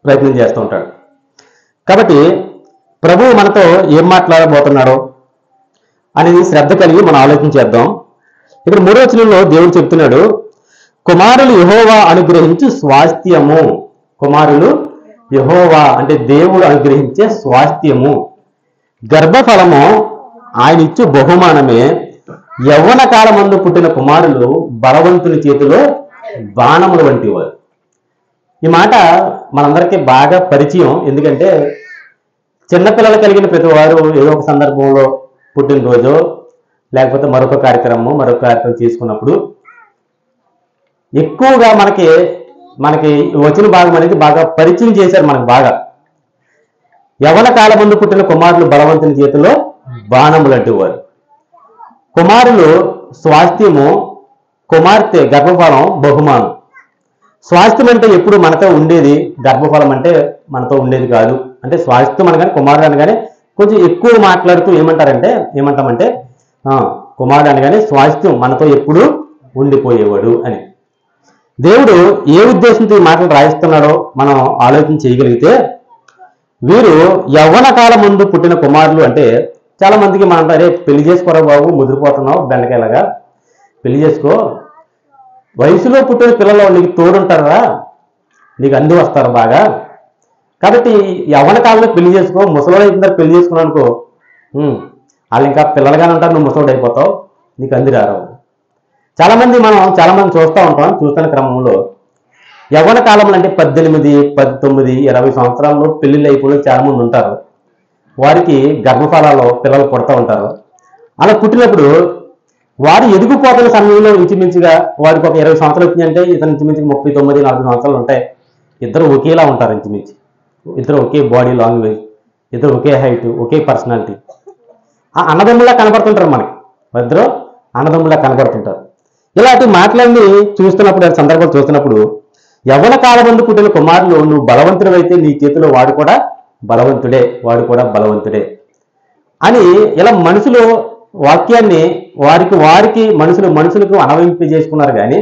ప్రయత్నం చేస్తూ ఉంటాడు. కాబట్టి ప్రభువు మనతో ఏం మాట్లాడబోతున్నాడో అనేది శ్రద్ధ కలిగి మనం ఆలోచన చేద్దాం. ఇక్కడ 3వ వచనంలో దేవుడు చెప్తున్నాడు, కుమారులు యెహోవా అనుగ్రహించు స్వాస్థ్యము. కుమారులు యెహోవా అంటే దేవుడు అనుగ్రహించే స్వాస్థ్యము. గర్భఫలము ఆయన ఇచ్చు బహుమానమే. యవ్వన కాలమందు పుట్టిన కుమారులు బలవంతుని చేతిలో బాణములు వంటి వారు. ఈ మాట మనందరికీ బాగా పరిచయం. ఎందుకంటే చిన్నపిల్లలు కలిగిన ప్రతి వారు ఏదో ఒక సందర్భంలో పుట్టినరోజు లేకపోతే మరొక కార్యక్రమం చేసుకున్నప్పుడు ఎక్కువగా మనకి వచ్చిన భాగం అనేది బాగా పరిచయం చేశారు మనకు బాగా. యవ్వన కాలమందు పుట్టిన కుమారులు బలవంతుని చేతిలో బాణములు అంటే వారు. కుమారులు స్వాస్థ్యము, కుమార్తె గర్భఫలం బహుమానం. స్వాస్థ్యం అంటే ఎప్పుడు మనతో ఉండేది, గర్భఫలం అంటే మనతో ఉండేది కాదు. అంటే స్వాస్థ్యం అనగానే కుమారుడు అనగానే కొంచెం ఎక్కువ మాట్లాడుతూ ఏమంటామంటే కుమారుడు అనగానే స్వాస్థ్యం మనతో ఎప్పుడు ఉండిపోయేవాడు అని. దేవుడు ఏ ఉద్దేశంతో ఈ మాటలు రాయిస్తున్నాడో మనం ఆలోచన చేయగలిగితే, వీరు యవ్వన కాలం ముందు పుట్టిన కుమారులు అంటే చాలా మందికి మనం అరే పెళ్లి చేసుకోరా బాబు, ముదిరిపోతున్నావు బెండకాయలాగా, పెళ్లి చేసుకో, వయసులో పుట్టిన పిల్లలు నీకు తోడుంటారా, నీకు అంది వస్తారు బాగా, కాబట్టి యవ్వన కాలంలో పెళ్లి చేసుకో, ముసలోడు అయిపోయిన పెళ్లి చేసుకున్నావు అనుకో వాళ్ళు ఇంకా పిల్లలుగానే ఉంటారు, నువ్వు ముసలోడు అయిపోతావు, నీకు అంది రారావు. చాలా మంది చూస్తున్న క్రమంలో యవ్వన కాలంలో అంటే 18, 19, 20 సంవత్సరాల్లో పెళ్లిళ్ళు అయిపోయి చాలా మంది ఉంటారు. వారికి గర్భఫలాల్లో పిల్లలు పుడతా ఉంటారు. అలా పుట్టినప్పుడు వారు ఎదిగిపోతున్న సమయంలో ఇంచుమించుగా వారికి ఒక 20 సంవత్సరాలు వచ్చిందంటే ఇతను ఇంచుమించుగా 39, 40 సంవత్సరాలు ఉంటాయి. ఇద్దరు ఒకేలా ఉంటారు. ఇంచుమించు ఇద్దరు ఒకే బాడీ లాంగ్వేజ్, ఇద్దరు ఒకే హైట్, ఒకే పర్సనాలిటీ. ఆ అన్నదమ్ములా కనబడుతుంటారు. మనకి ఇద్దరు అన్నదమ్ములా కనబడుతుంటారు. ఇలాంటి మాటలన్నీ సందర్భాలు చూస్తున్నప్పుడు యవ్వన కాలం ముందు పుట్టిన కుమారులు నువ్వు బలవంతుడు అయితే నీ చేతిలో వాడు కూడా బలవంతుడే అని ఇలా మనుషులు వాక్యాన్ని వారికి మనుషులకు అన్వయింపజేసుకున్నారు. కానీ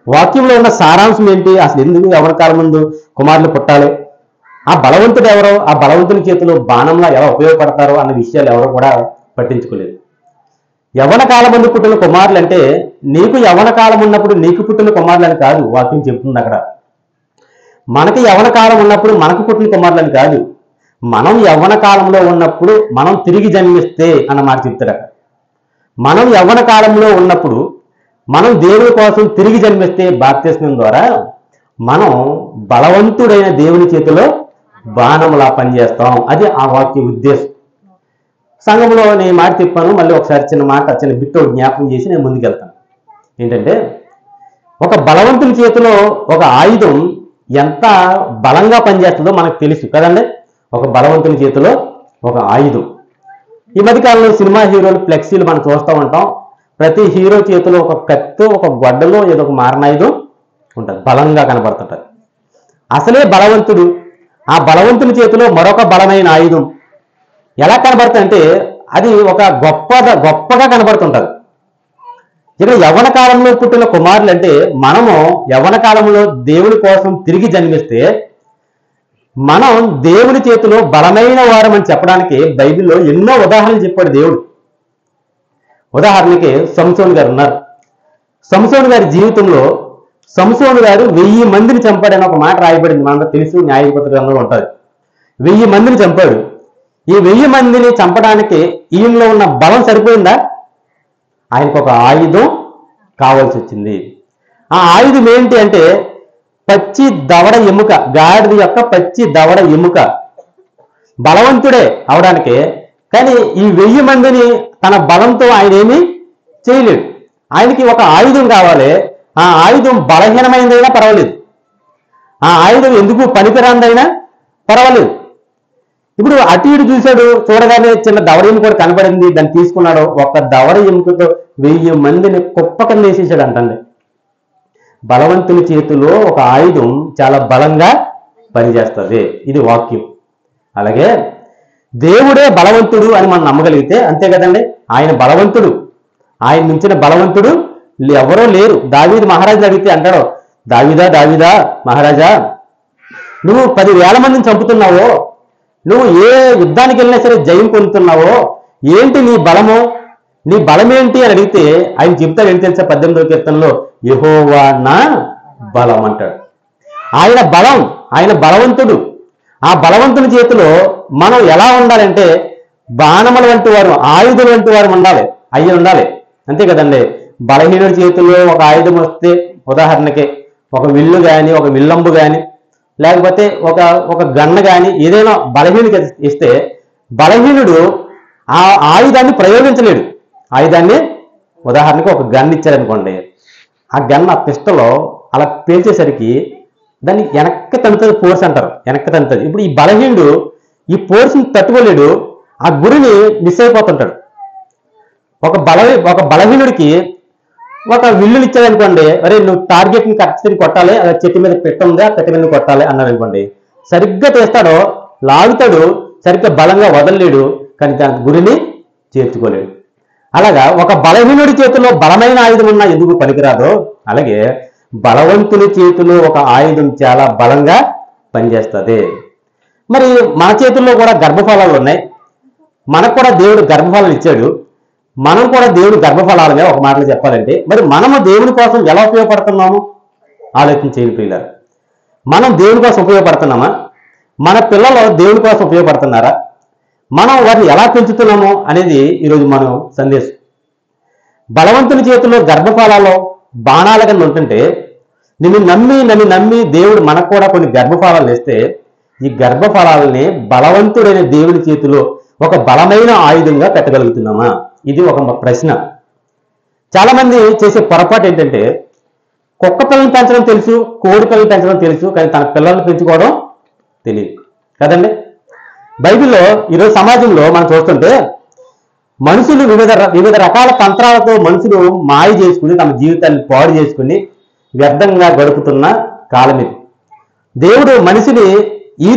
వాక్యంలో ఉన్న సారాంశం ఏంటి, అసలు ఎందుకు యవ్వన కాలం ముందు కుమారులు పుట్టాలి, ఆ బలవంతుడు ఎవరో, ఆ బలవంతుని చేతిలో బాణంలా ఎలా ఉపయోగపడతారో అన్న విషయాలు ఎవరో కూడా పట్టించుకోలేదు. యవ్వన కాలం ముందు పుట్టిన కుమారులు అంటే నీకు యవ్వన కాలం ఉన్నప్పుడు నీకు పుట్టిన కుమారులు అని కాదు వాక్యం చెప్తుంది. అక్కడ మనకి యవ్వన కాలం ఉన్నప్పుడు మనకు పుట్టిన కుమారులు అని కాదు, మనం యవ్వన కాలంలో ఉన్నప్పుడు మనం తిరిగి జన్మిస్తే అన్న మాట చెప్తాడు. అక్కడ మనం యవ్వన కాలంలో ఉన్నప్పుడు మనం దేవుని కోసం తిరిగి జన్మిస్తే బాప్తిస్మం ద్వారా మనం బలవంతుడైన దేవుని చేతిలో బాణములా పనిచేస్తాం. అది ఆ వాక్య ఉద్దేశం. సంఘంలో నేను మాట చెప్పాను, మళ్ళీ ఒకసారి చిన్న బిట్టు జ్ఞాపకం చేసి నేను ముందుకెళ్తాను. ఏంటంటే ఒక బలవంతుని చేతిలో ఒక ఆయుధం ఎంత బలంగా పనిచేస్తుందో మనకు తెలుసు కదండి. ఒక బలవంతుని చేతిలో ఒక ఆయుధం. ఈ మధ్యకాలంలో సినిమా హీరోలు ఫ్లెక్సీలు మనం చూస్తూ ఉంటాం. ప్రతి హీరో చేతిలో ఒక కత్తో ఒక గొడ్డలో ఏదో ఒక మారణాయుధం ఉంటుంది, బలంగా కనబడుతుంటుంది. అసలే బలవంతుడు, ఆ బలవంతుని చేతిలో మరొక బలమైన ఆయుధం ఎలా కనబడుతుందంటే అది ఒక గొప్పగా కనబడుతుంటది. ఇక్కడ యవ్వన కాలంలో పుట్టిన కుమారులు అంటే మనము యవ్వన కాలంలో దేవుని కోసం తిరిగి జన్మిస్తే మనం దేవుని చేతిలో బలమైన వారమని చెప్పడానికి బైబిల్లో ఎన్నో ఉదాహరణలు చెప్పాడు దేవుడు. ఉదాహరణకి సంసోను గారు ఉన్నారు. సంసోను గారి జీవితంలో సంసోను గారు 1000 మందిని చంపాడని ఒక మాట రాయబడింది. మనందరూ తెలుసు, న్యాయపత్ర గ్రంథంలో ఉంటుంది. 1000 మందిని చంపాడు. ఈ 1000 మందిని చంపడానికి ఈయనలో ఉన్న బలం సరిపోయిందా? ఆయనకు ఒక ఆయుధం కావాల్సి వచ్చింది. ఆ ఆయుధం ఏంటి అంటే పచ్చి దవడ ఎముక, గాడిద యొక్క పచ్చి దవడ ఎముక. బలవంతుడే అవడానికి, కానీ ఈ 1000 మందిని తన బలంతో ఆయన ఏమీ చేయలేడు. ఆయనకి ఒక ఆయుధం కావాలి. ఆ ఆయుధం బలహీనమైనదైనా పర్వాలేదు, ఆ ఆయుధం ఎందుకు పనికిరాందైనా పర్వాలేదు. ఇప్పుడు అటు ఇటు చూశాడు, చూడగానే చిన్న దవడ ఎముక కూడా కనబడింది, దాన్ని తీసుకున్నాడు. ఒక్క దవడ ఎముకతో 1000 మందిని కుప్ప కింద వేసేసాడు అంటండి. బలవంతుని చేతిలో ఒక ఆయుధం చాలా బలంగా పనిచేస్తుంది. ఇది వాక్యం. అలాగే దేవుడే బలవంతుడు అని మనం నమ్మగలిగితే అంతే కదండి. ఆయన బలవంతుడు, ఆయన మించిన బలవంతుడు ఎవరో లేరు. దావీదు మహారాజు అడిగితే అంటాడు, దావీదా మహారాజా, నువ్వు 10,000 మందిని చంపుతున్నావో, నువ్వు ఏ యుద్ధానికి వెళ్ళినా సరే జయం పొందుతున్నావో, ఏంటి నీ బలము, నీ బలం ఏంటి అని అడిగితే ఆయన చెప్తాడు ఏంటి తెలుసా? 18వ కీర్తనలో యెహోవా నా బలం అంటాడు. ఆయన బలం, ఆయన బలవంతుడు. ఆ బలవంతుని చేతిలో మనం ఎలా ఉండాలంటే బాణముల వంటి వారు, ఆయుధుల వంటి వారు ఉండాలి, అయ్యి ఉండాలి. అంతే కదండి. బలహీనుడి చేతిలో ఒక ఆయుధం వస్తే, ఉదాహరణకి ఒక విల్లు కానీ, ఒక విల్లంబు కానీ, లేకపోతే ఒక గన్న కానీ, ఏదైనా బలహీనుడికి ఇస్తే బలహీనుడు ఆ ఆయుధాన్ని ప్రయోగించలేడు. ఆయుధాన్ని ఉదాహరణకి ఒక గన్ ఇచ్చారనుకోండి, ఆ గన్ ఆ పిస్టలో అలా పేల్చేసరికి దాన్ని వెనక్కి తంతుంది, ఫోర్స్ అంటారు, వెనక్కి తంతుంది. ఇప్పుడు ఈ బలహీనుడు ఈ ఫోర్స్ని తట్టుకోలేడు, ఆ గురిని మిస్ అయిపోతుంటాడు. ఒక బలహీనుడికి ఒక విల్లుని ఇచ్చాడనుకోండి, అరే నువ్వు టార్గెట్ని కరెక్ట్ని కొట్టాలి, అది చెట్టు మీద పెట్ట ఉంది, ఆ పెట్ట మీద కొట్టాలి అన్నాడు అనుకోండి, సరిగ్గా చేస్తాడో, లాగుతాడు, సరిగ్గా బలంగా వదలలేడు, కానీ దాని గురిని చేర్చుకోలేడు. అలాగా ఒక బలహీనుడి చేతిలో బలమైన ఆయుధం ఉన్నా ఎందుకు పనికిరాదో, అలాగే బలవంతుని చేతిలో ఒక ఆయుధం చాలా బలంగా పనిచేస్తుంది. మరి మన చేతుల్లో కూడా గర్భఫలాలు ఉన్నాయి, మనకు కూడా దేవుడు గర్భఫలాలు ఇచ్చాడు. మనం కూడా దేవుడు గర్భఫలాలుగా ఒక మాటలో చెప్పాలంటే, మరి మనము దేవుని కోసం ఎలా ఉపయోగపడుతున్నాము ఆలోచన చేయండి ప్రియులారా. మనం దేవుని కోసం ఉపయోగపడుతున్నామా? మన పిల్లలు దేవుని కోసం ఉపయోగపడుతున్నారా? మనం వారిని ఎలా పెంచుతున్నామో అనేది ఈరోజు మనం సందేశం. బలవంతుని చేతిలో గర్భఫలాలు బాణాల కింద ఉంటుంటే, నిన్ను నమ్మి దేవుడు మనకు కూడా కొన్ని గర్భఫలాలు ఇస్తే, ఈ గర్భఫలాలని బలవంతుడైన దేవుని చేతిలో ఒక బలమైన ఆయుధంగా పెట్టగలుగుతున్నామా? ఇది ఒక ప్రశ్న. చాలా మంది చేసే పొరపాటు ఏంటంటే, కుక్క పిల్లల్ని పెంచడం తెలుసు, కోడి పిల్లల్ని పెంచడం తెలుసు, కానీ తన పిల్లల్ని పెంచుకోవడం తెలియదు కదండి. బైబిల్లో ఈరోజు సమాజంలో మనం చూస్తుంటే, మనుషులు వివిధ రకాల తంత్రాలతో మనుషులు మాయ చేసుకుని తమ జీవితాన్ని పాడు చేసుకుని వ్యర్థంగా గడుపుతున్న కాలం ఇది. దేవుడు మనిషిని ఈ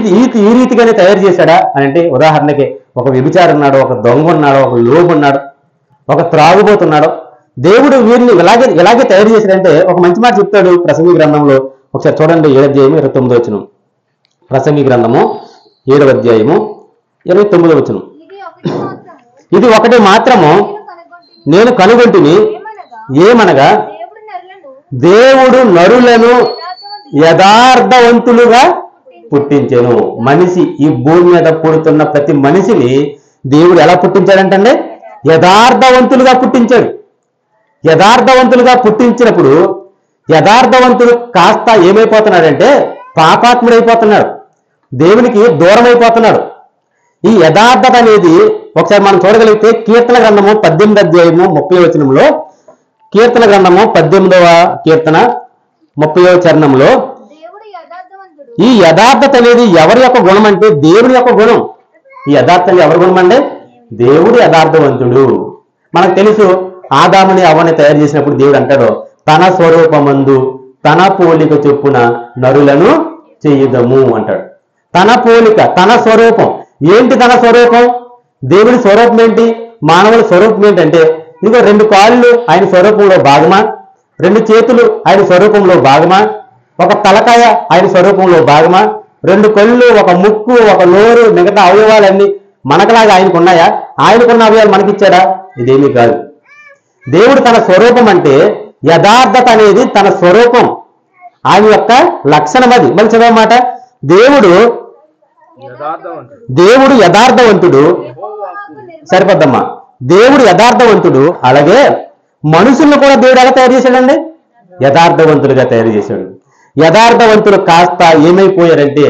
రీతిగానే తయారు చేశాడా అని అంటే, ఉదాహరణకి ఒక వ్యభిచారి ఉన్నాడు, ఒక దొంగ ఉన్నాడు, ఒక లోబు ఉన్నాడు, ఒక త్రాగుబోతున్నాడు. దేవుడు వీరిని ఇలాగే తయారు చేశాడంటే ఒక మంచి మాట చెప్తాడు ప్రసంగి గ్రంథంలో. ఒకసారి చూడండి, 7వ అధ్యాయం 29వ వచనం. ప్రసంగి గ్రంథము 7వ అధ్యాయము 29వ వచనం. ఇది ఒకటి మాత్రము నేను కనుగొంటిని, ఏమనగా దేవుడు నరులను యథార్థవంతులుగా పుట్టించెను. మనిషి ఈ భూమి మీద పుడుతున్న ప్రతి మనిషిని దేవుడు ఎలా పుట్టించాడంటే యథార్థవంతులుగా పుట్టించాడు. యథార్థవంతులుగా పుట్టించినప్పుడు యథార్థవంతుడు కాస్త ఏమైపోతున్నాడంటే పాపాత్ముడైపోతున్నాడు, దేవునికి దూరం అయిపోతున్నాడు. ఈ యథార్థత అనేది ఒకసారి మనం చూడగలిగితే కీర్తన గ్రంథము 18వ అధ్యాయము 30వ వచనంలో, కీర్తన గ్రంథము 18వ కీర్తన 30వ చరణంలో, ఈ యథార్థత అనేది ఎవరి యొక్క గుణం అంటే దేవుని యొక్క గుణం. ఈ యథార్థత ఎవరి గుణం అంటే దేవుడు యథార్థవంతుడు. మనకు తెలుసు, ఆదాముని అవ్వని తయారు చేసినప్పుడు దేవుడు అంటాడు, తన స్వరూపమందు తన పోలిక చొప్పున నరులను చేయుదము అంటాడు. తన పోలిక, తన స్వరూపం. ఏంటి తన స్వరూపం? దేవుని స్వరూపం ఏంటి? మానవుల స్వరూపం ఏంటంటే, ఇదిగో 2 కాళ్ళు ఆయన స్వరూపంలో భాగమా, 2 చేతులు ఆయన స్వరూపంలో భాగమా, ఒక తలకాయ ఆయన స్వరూపంలో భాగమా, 2 కళ్ళు, ఒక ముక్కు, ఒక నోరు, మిగతా అవయవాలన్నీ మనకులాగా ఆయనకు ఉన్నాయా? ఆయనకున్న అవయవాలు మనకిచ్చాడా? ఇదేమీ కాదు. దేవుడు తన స్వరూపం అంటే యథార్థత అనేది తన స్వరూపం, ఆయన యొక్క లక్షణం. అది మళ్ళీ చదవమాట, దేవుడు యథార్థవంతుడు. సరిపోద్దమ్మా, దేవుడు యథార్థవంతుడు. అలాగే మనుషులను కూడా దేవుడు ఎలా తయారు చేశాడండి? యథార్థవంతులుగా తయారు చేశాడు. యథార్థవంతులు కాస్త ఏమైపోయారంటే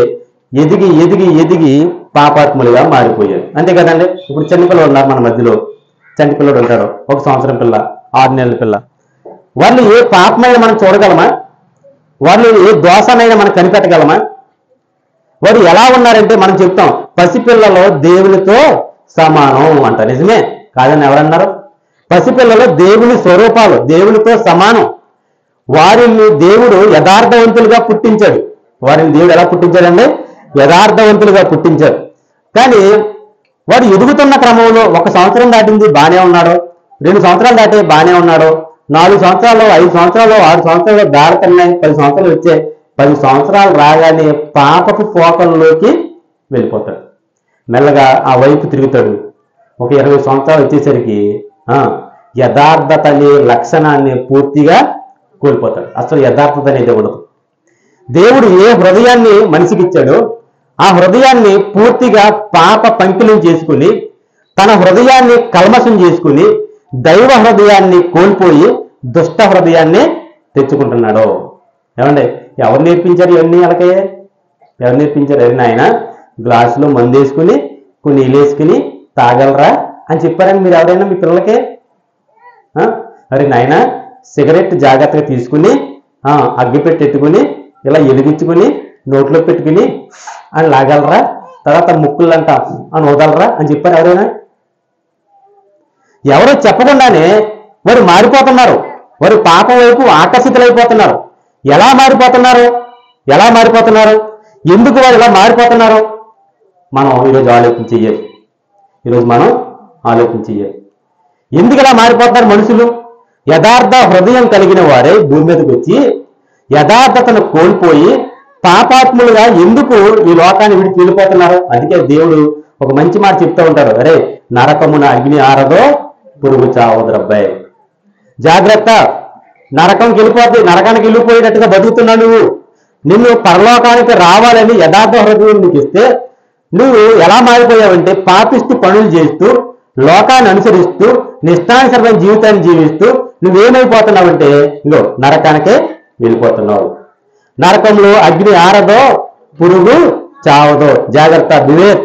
ఎదిగి ఎదిగి ఎదిగి పాపాత్ములుగా మారిపోయారు. అంతే కదండి. ఇప్పుడు చిన్నపిల్లలు ఉన్నారు మన మధ్యలో, చంటి పిల్లడు ఉంటాడు, 1 సంవత్సరం పిల్ల, 6 నెలల పిల్ల. వాళ్ళు ఏ పాపమైనా మనం చూడగలమా? వాళ్ళు ఏ దోషనైనా మనం కనిపెట్టగలమా? వారు ఎలా ఉన్నారంటే మనం చెప్తాం, పసిపిల్లలో దేవునితో సమానం అంట. నిజమే కాదని ఎవరన్నారు? పసిపిల్లలో దేవుని స్వరూపాలు దేవునితో సమానం. వారిని దేవుడు యథార్థవంతులుగా పుట్టించాడు. వారిని దేవుడు ఎలా పుట్టించాడండి? యథార్థవంతులుగా పుట్టించాడు. కానీ వాడు ఎదుగుతున్న క్రమంలో 1 సంవత్సరం దాటింది బానే ఉన్నాడు, 2 సంవత్సరాలు దాటే బానే ఉన్నాడు, 4 సంవత్సరాలు, 5 సంవత్సరాలు, 6 సంవత్సరాలు దాడుతున్నాయి, 10 సంవత్సరాలు వచ్చాయి, 10 సంవత్సరాలు రాగానే పాపపు పోకల్లోకి వెళ్ళిపోతాడు. మెల్లగా ఆ వైపు తిరుగుతాడు. ఒక 20 సంవత్సరాలు వచ్చేసరికి యథార్థత అనే లక్షణాన్ని పూర్తిగా కోల్పోతాడు. అసలు యథార్థత అనేది ఉండదు. దేవుడు ఏ హృదయాన్ని మనిషికి ఇచ్చాడో ఆ హృదయాన్ని పూర్తిగా పాప పంకిలం చేసుకుని, తన హృదయాన్ని కల్మషం చేసుకుని, దైవ హృదయాన్ని కోల్పోయి దుష్ట హృదయాన్ని తెచ్చుకుంటున్నాడు. ఏమండి, ఎవరు నేర్పించారు ఇవన్నీ? అలాగే ఎవరు నేర్పించారు? ఎవరిని ఆయన గ్లాసులో మందు వేసుకుని కొన్ని నీళ్ళు వేసుకుని తాగలరా అని చెప్పారని మీరు ఎవరైనా మీ పిల్లలకే? అరే నాయన సిగరెట్ జాగ్రత్తగా తీసుకుని అగ్గి పెట్టెట్టుకుని ఇలా ఎలిగించుకుని నోట్లో పెట్టుకుని అని లాగలరా, తర్వాత ముక్కులంట అని వదలరా అని చెప్పారు ఎవరైనా? ఎవరో చెప్పకుండానే వారు మారిపోతున్నారు. వారు పాపం వైపు ఆకర్షితులైపోతున్నారు. ఎలా మారిపోతున్నారు? ఎందుకు వారు ఇలా మారిపోతున్నారు? మనం ఈరోజు ఆలోచన చెయ్యాలి. ఎందుకు ఇలా మారిపోతున్నారు మనుషులు? యథార్థ హృదయం కలిగిన వారే భూమి మీదకి వచ్చి యథార్థతను కోల్పోయి పాపాత్ములుగా ఎందుకు ఈ లోకాన్ని విడిచి వెళ్ళిపోతున్నారు? అందుకే దేవుడు ఒక మంచి మాట చెప్తూ ఉంటారు, అరే నరకమున అగ్ని ఆరదో పురుగు చావదురబ్బాయి, జాగ్రత్త, నరకానికి వెళ్ళిపోయేటట్టుగా బతుకుతున్నావు నువ్వు. నిన్ను పరలోకానికి రావాలని యథార్థ హృదయం నీకు ఇస్తే నువ్వు ఎలా మారిపోయావంటే పాపిస్తూ పనులు చేస్తూ లోకాన్ని అనుసరిస్తూ నిష్టానుసరమైన జీవితాన్ని జీవిస్తూ నువ్వేమైపోతున్నావంటే ఇగో నరకానికే వెళ్ళిపోతున్నావు. నరకంలో అగ్ని ఆరదో పురుగు చావదో, జాగ్రత్త, వివేక్.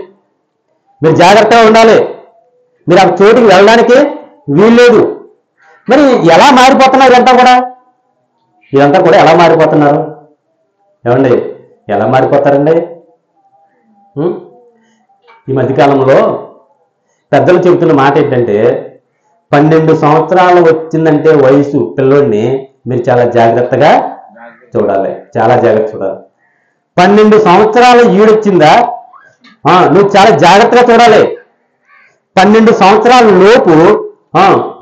మీరు జాగ్రత్తగా ఉండాలి. మీరు ఆ చోటుకి వెళ్ళడానికి వీల్లేదు. మరి ఎలా మారిపోతున్నారు ఇదంతా కూడా ఎలా మారిపోతున్నారు? ఏమండి, ఎలా మారిపోతారండి? ఈ మధ్యకాలంలో పెద్దలు చెబుతున్న మాట ఏంటంటే 12 సంవత్సరాలు వచ్చిందంటే వయసు పిల్లోడిని మీరు చాలా జాగ్రత్తగా చూడాలి. 12 సంవత్సరాల ఈడొచ్చిందా నువ్వు చాలా జాగ్రత్తగా చూడాలి. 12 సంవత్సరాల లోపు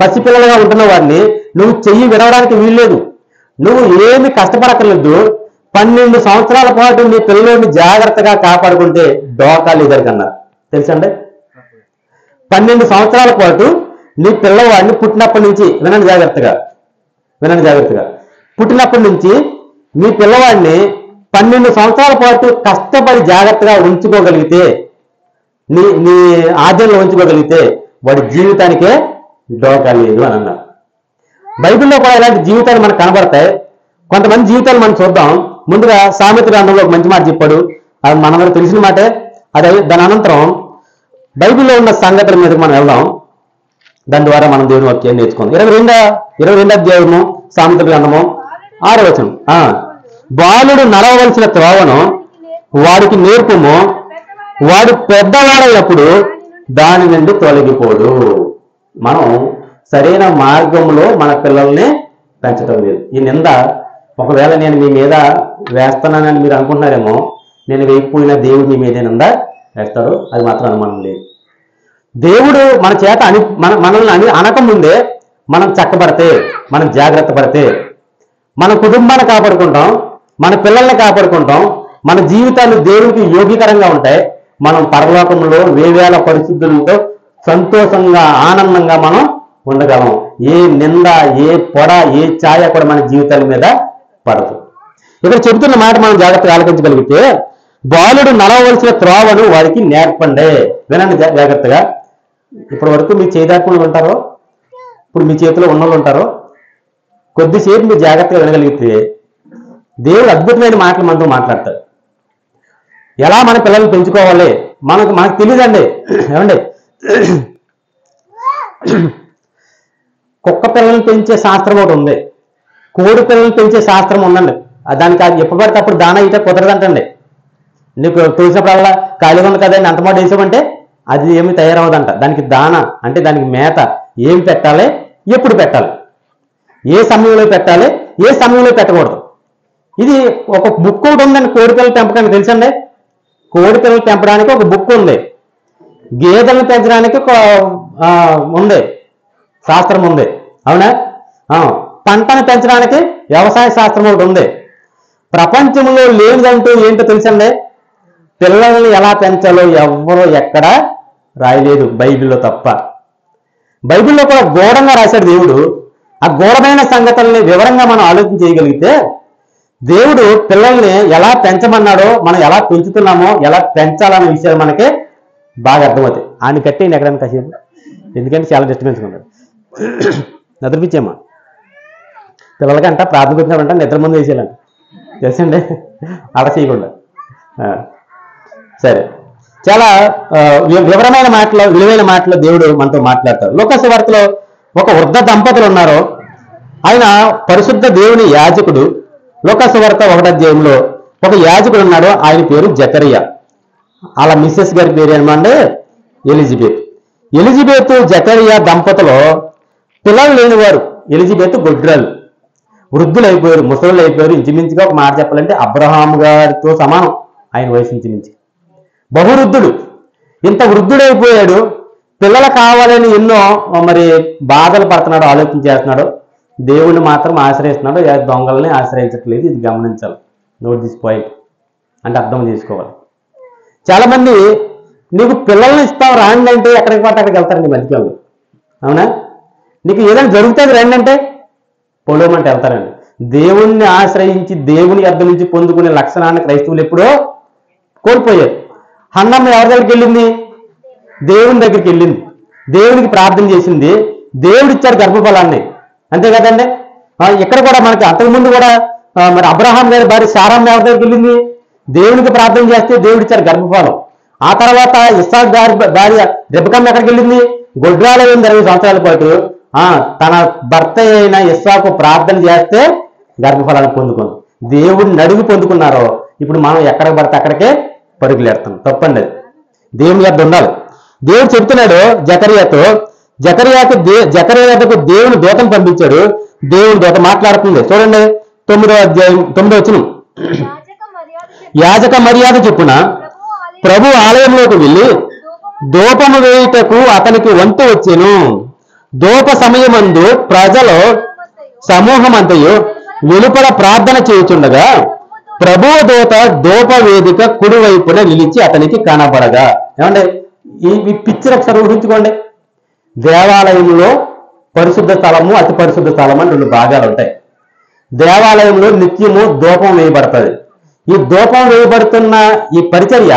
పసిపిల్లలుగా ఉంటున్న వారిని నువ్వు చెయ్యి విడవడానికి వీల్లేదు. నువ్వు ఏమి కష్టపడక్కర్లేదు. 12 సంవత్సరాల పాటు నీ పిల్లల్ని జాగ్రత్తగా కాపాడుకుంటే డోకాలు ఎదురుకన్నా తెలుసండి. 12 సంవత్సరాల పాటు నీ పిల్లవాడిని పుట్టినప్పటి నుంచి వినండి జాగ్రత్తగా, పుట్టినప్పటి నుంచి మీ పిల్లవాడిని 12 సంవత్సరాల పాటు కష్టపడి జాగ్రత్తగా ఉంచుకోగలిగితే, నీ ఆధ్యంలో ఉంచుకోగలిగితే వాడి జీవితానికే డోకా లేదు అని అన్నారు. బైబిల్లో కూడా ఇలాంటి జీవితాలు మనకు కనబడతాయి. కొంతమంది జీవితాలు మనం చూద్దాం. ముందుగా సామెత గ్రంథంలో ఒక మంచి మాట చెప్పాడు, అది మనందరూ తెలిసిన మాటే. దాని అనంతరం బైబిల్లో ఉన్న సంగతుల మీదకి మనం వెళ్దాం. దాని ద్వారా మనం దేవుని వాక్యాన్ని నేర్చుకుందాం. 22వ అధ్యాయము సామెత గ్రంథము 6వ వచనం. బాలుడు నడవవలసిన త్రోవను వాడికి నేర్పుము, వాడు పెద్దవాడైనప్పుడు దాని నుండి తొలగిపోడు. మనం సరైన మార్గంలో మన పిల్లల్ని పెంచడం లేదు. ఈ నింద ఒకవేళ నేను మీ మీద వేస్తున్నానని మీరు అనుకుంటున్నారేమో, నేను వేయకపోయినా దేవుడు మీ మీదే నింద వేస్తాడు, అది మాత్రం అనుమానం లేదు. దేవుడు మన చేత మనల్ని అనకముందే మనం చక్కబడితే, మనం జాగ్రత్త పడితే మన కుటుంబాన్ని కాపాడుకుంటాం, మన పిల్లల్ని కాపాడుకుంటాం, మన జీవితాలు దేవుడికి యోగ్యకరంగా ఉంటాయి. మనం పరలోకంలో వేవేల పరిస్థితులతో సంతోషంగా ఆనందంగా మనం ఉండగలం. ఏ నింద, ఏ పొడ, ఏ ఛాయ కూడా మన జీవితాల మీద పడదు. ఇక్కడ చెబుతున్న మాట మనం జాగ్రత్తగా ఆలోచించగలిగితే, బాలుడు నడవవలసిన త్రోవను వారికి నేర్పండి. వినండి జాగ్రత్తగా. ఇప్పటి వరకు మీ చేదార్పులు ఉంటారో, ఇప్పుడు మీ చేతిలో ఉన్నోళ్ళు ఉంటారో, కొద్దిసేపు మీరు జాగ్రత్తగా వినగలిగితే దేవుడు అద్భుతమైన మాటలు మనతో మాట్లాడతాడు. ఎలా మన పిల్లల్ని పెంచుకోవాలి మనకు తెలియదండి. ఏమండి, కుక్క పిల్లల్ని పెంచే శాస్త్రం ఒకటి ఉంది, కోడి పిల్లల్ని పెంచే శాస్త్రం ఉందండి. దానికి అది ఎప్పుడు పడితే అప్పుడు దానా ఇట కుదరదంటండి. నీకు తెలిసినప్పుడల్లా ఖాళీగా ఉంది కదండి అంత మాట వేసామంటే అది ఏమి తయారవదంట. దానికి దానా అంటే దానికి మేత ఏమి పెట్టాలి, ఎప్పుడు పెట్టాలి, ఏ సమయంలో పెట్టాలి, ఏ సమయంలో పెట్టకూడదు. ఇది ఒక బుక్ ఒకటి ఉందండి కోడి పిల్లలు పెంపకానికి. తెలుసండి, కోడి పిల్లలు పెంపడానికి ఒక బుక్ ఉంది, గేదెలను పెంచడానికి ఒక ఉంది శాస్త్రం ఉంది. అవునా? పంటను పెంచడానికి వ్యవసాయ శాస్త్రం ఒకటి ఉంది. ప్రపంచంలో లేనిదంటూ ఏంటో తెలుసండి, పిల్లల్ని ఎలా పెంచాలో ఎవ్వరూ ఎక్కడ రాయలేదు బైబిల్లో తప్ప. బైబిల్లో కూడా గూఢంగా రాశాడు దేవుడు. ఆ గూఢమైన సంగతుల్ని వివరంగా మనం ఆలోచన చేయగలిగితే దేవుడు పిల్లల్ని ఎలా పెంచమన్నాడో, మనం ఎలా పెంచుతున్నామో, ఎలా పెంచాలనే విషయాలు మనకి బాగా అర్థమవుతాయి. ఆయన కట్టి ఎక్కడానికి కాసేపు, ఎందుకంటే చాలా డిస్టర్బెన్స్గా ఉంటాడు. నిద్రపిచ్చేమ్మా పిల్లలకంట ప్రార్థన వచ్చినప్పుడంట నిద్ర ముందు వేసేయాలంట, తెలుసండి, అలా చేయకుండా. సరే, చాలా వివరమైన మాటలు, విలువైన మాటలు దేవుడు మనతో మాట్లాడతారు. లోకాసు వార్తలో ఒక వృద్ధ దంపతులు ఉన్నారు. ఆయన పరిశుద్ధ దేవుని యాజకుడు. లోకాసు వార్త 1వ అధ్యాయంలో ఒక యాజకుడు ఉన్నాడు, ఆయన పేరు జకరియా. అలా మిస్సెస్ గారి పేరు ఏమంటే ఎలిజబెత్. ఎలిజబెత్ జకరియా దంపతులు పిల్లలు లేనివారు. ఎలిజబెత్ గొడ్రాలు, వృద్ధులు అయిపోయారు, ముసలు అయిపోయారు. ఇంచుమించుగా ఒక మాట చెప్పాలంటే అబ్రహాం గారితో సమానం ఆయన వయసు, ఇంచుమించు బహువృద్ధుడు. ఇంత వృద్ధుడైపోయాడు, పిల్లలు కావాలని ఎన్నో మరి బాధలు పడుతున్నాడు, ఆలోచన చేస్తున్నాడు. దేవుణ్ణి మాత్రం ఆశ్రయిస్తున్నాడు, దొంగల్ని ఆశ్రయించట్లేదు. ఇది గమనించాలి. నోట్ దిస్ పాయింట్ అంటే అర్థం చేసుకోవాలి. చాలా మంది నీకు పిల్లల్ని ఇస్తాం రాండి అంటే ఎక్కడికి పడితే అక్కడికి వెళ్తారండి మధ్యకాలంలో. అవునా? నీకు ఏదైనా జరుగుతుంది రండి అంటే పొడవమంటే వెళ్తారండి. దేవుణ్ణి ఆశ్రయించి దేవుని యొద్ద నుంచి పొందుకునే లక్షణాన్ని క్రైస్తవులు ఎప్పుడో కోల్పోయారు. హన్నమ్మ ఎవరి దగ్గరికి వెళ్ళింది? దేవుని దగ్గరికి వెళ్ళింది, దేవునికి ప్రార్థన చేసింది, దేవుడు ఇచ్చారు గర్భఫలాన్ని. అంతే కదండి. ఇక్కడ కూడా మనకి అంతకుముందు కూడా మరి అబ్రహాం గారి భార్య శారమ్మ ఎవరి దగ్గరికి వెళ్ళింది? దేవునికి ప్రార్థన చేస్తే దేవుడు ఇచ్చారు గర్భఫలం. ఆ తర్వాత ఇస్సాకు గారి భార్య రెబెకమ్మ ఎక్కడికి వెళ్ళింది? గొడ్రాలు 20 సంవత్సరాల పాటు తన భర్త అయిన ఇస్సాకు ప్రార్థన చేస్తే గర్భఫలాన్ని పొందుకుంది. దేవుడిని అడిగి పొందుకున్నారో ఇప్పుడు మనం ఎక్కడికి పడితే అక్కడికే పరుగులేస్తాం. తప్పండి అది. దేవుని యొద్ద ఉండాలి. దేవుడు చెప్తున్నాడు జకరియాతో, జకరియాకు దేవుని దూతను పంపించాడు. దేవుని దూత మాట్లాడుతుంది. చూడండి 9వ అధ్యాయం 9వ వచనం. యాజక మర్యాద చొప్పున ప్రభు ఆలయంలోకి వెళ్ళి ధూపము వేయుటకు అతనికి వంతు వచ్చెను. ధూప సమయమందు ప్రజలు సమూహమంతయు వెలుపల ప్రార్థన చేయుచుండగా ప్రభువు దూత ధూప వేదిక కుడివైపున నిలిచి అతనికి కనబడగా. ఏమంటే ఈ పిక్చర్ ఒకసారి ఊహించుకోండి. దేవాలయంలో పరిశుద్ధ స్థలము, అతి పరిశుద్ధ స్థలము అని 2 భాగాలు ఉంటాయి. దేవాలయంలో నిత్యము ధూపం వేయబడుతుంది. ఈ ధూపం వేయబడుతున్న ఈ పరిచర్య,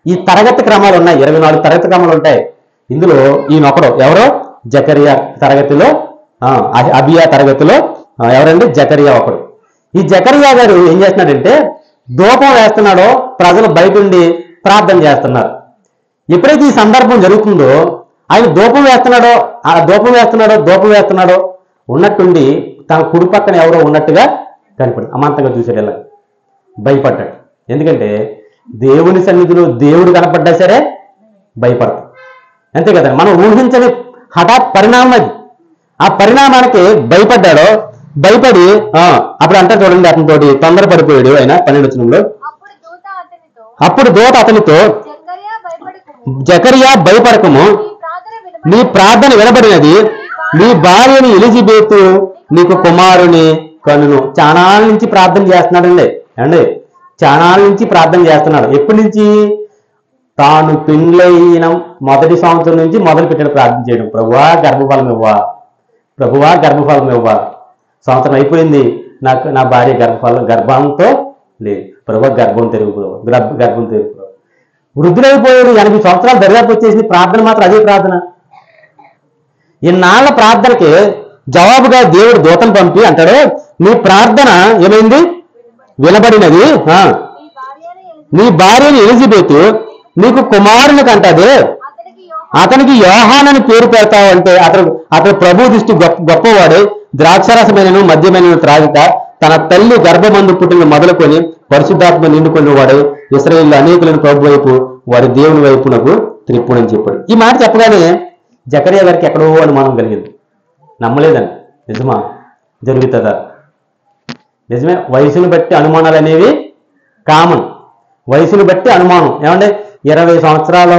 ఈ తరగతి క్రమాలు ఉన్నాయి, 24 తరగతి క్రమాలు ఉంటాయి. ఇందులో ఈయనొకడు ఎవరో జకరియా తరగతిలో, అబియా తరగతిలో ఎవరండి? జకరియా ఒకడు. ఈ జకరియా గారు ఏం చేస్తున్నాడంటే ధూపం వేస్తున్నాడో ప్రజలు బయట ఉండి ప్రార్థన చేస్తున్నారు. ఎప్పుడైతే ఈ సందర్భం జరుగుతుందో ఆయన ధూపం వేస్తున్నాడో ఉన్నట్టుండి తన కుడి పక్కన ఎవరో ఉన్నట్టుగా కనిపడి అమాంతంగా చూశాడు. ఇలా భయపడ్డాడు. ఎందుకంటే దేవుని సన్నిధిలో దేవుడు కనపడ్డా సరే భయపడతాం. అంతే కదండి. మనం ఊహించని హఠాత్ పరిణామం అది. ఆ పరిణామానికి భయపడి అప్పుడు అంటే చూడండి, అతనితోటి తొందరపడిపోయాడు ఆయన 12వ వచనంలో. అప్పుడు దూత అతనితో, జకరియా భయపడకము, నీ ప్రార్థన వినబడినది, నీ భార్యని ఎలిజబెత్ నీకు కుమారుని కనును. చానాల నుంచి ప్రార్థన చేస్తున్నాడండి. అండి చానాల నుంచి ప్రార్థన చేస్తున్నాడు. ఎప్పటి నుంచి? తాను పెండ్లైన మొదటి సంవత్సరం నుంచి మొదలు పెట్టిన ప్రార్థన చేయడం. ప్రభువా గర్భఫలం ఇవ్వా. సంవత్సరం అయిపోయింది, నా భార్య గర్భంతో లేదు. ప్రభువా గర్భం తెరుగు. వృద్ధులైపోయారు, 80 సంవత్సరాలు దరిదాపు వచ్చేసి ప్రార్థన మాత్రం అదే ప్రార్థన. ఇన్నాళ్ళ ప్రార్థనకి జవాబుగా దేవుడు దూతను పంపి అంటాడు, నీ ప్రార్థన ఏమైంది? వినబడినది. నీ భార్యని ఎలిజబెత్ నీకు కుమారుని కంటదే, అతనికి యోహానని పేరు పెడతావు అంటే అతడు ప్రభు దృష్టి గొప్పవాడే. ద్రాక్షరసమైనను మద్యమైనను త్రాగిక తన తల్లి గర్భమందు పుట్టిన మొదలుకొని పరిశుద్ధాత్మ నిండుకున్న వాడే ఇశ్రాయేలు అనేకులను ప్రభు వైపు వారి దేవుని వైపునకు త్రిప్పుడని చెప్పాడు. ఈ మాట చెప్పగానే జకరియా గారికి ఎక్కడో అనుమానం కలిగింది. నమ్మలేదండి. నిజమా? జరుగుతుందా? నిజమే. వయసును బట్టి అనుమానాలు అనేవి కామన్. వయసును బట్టి అనుమానం. ఏమంటే 20 సంవత్సరాల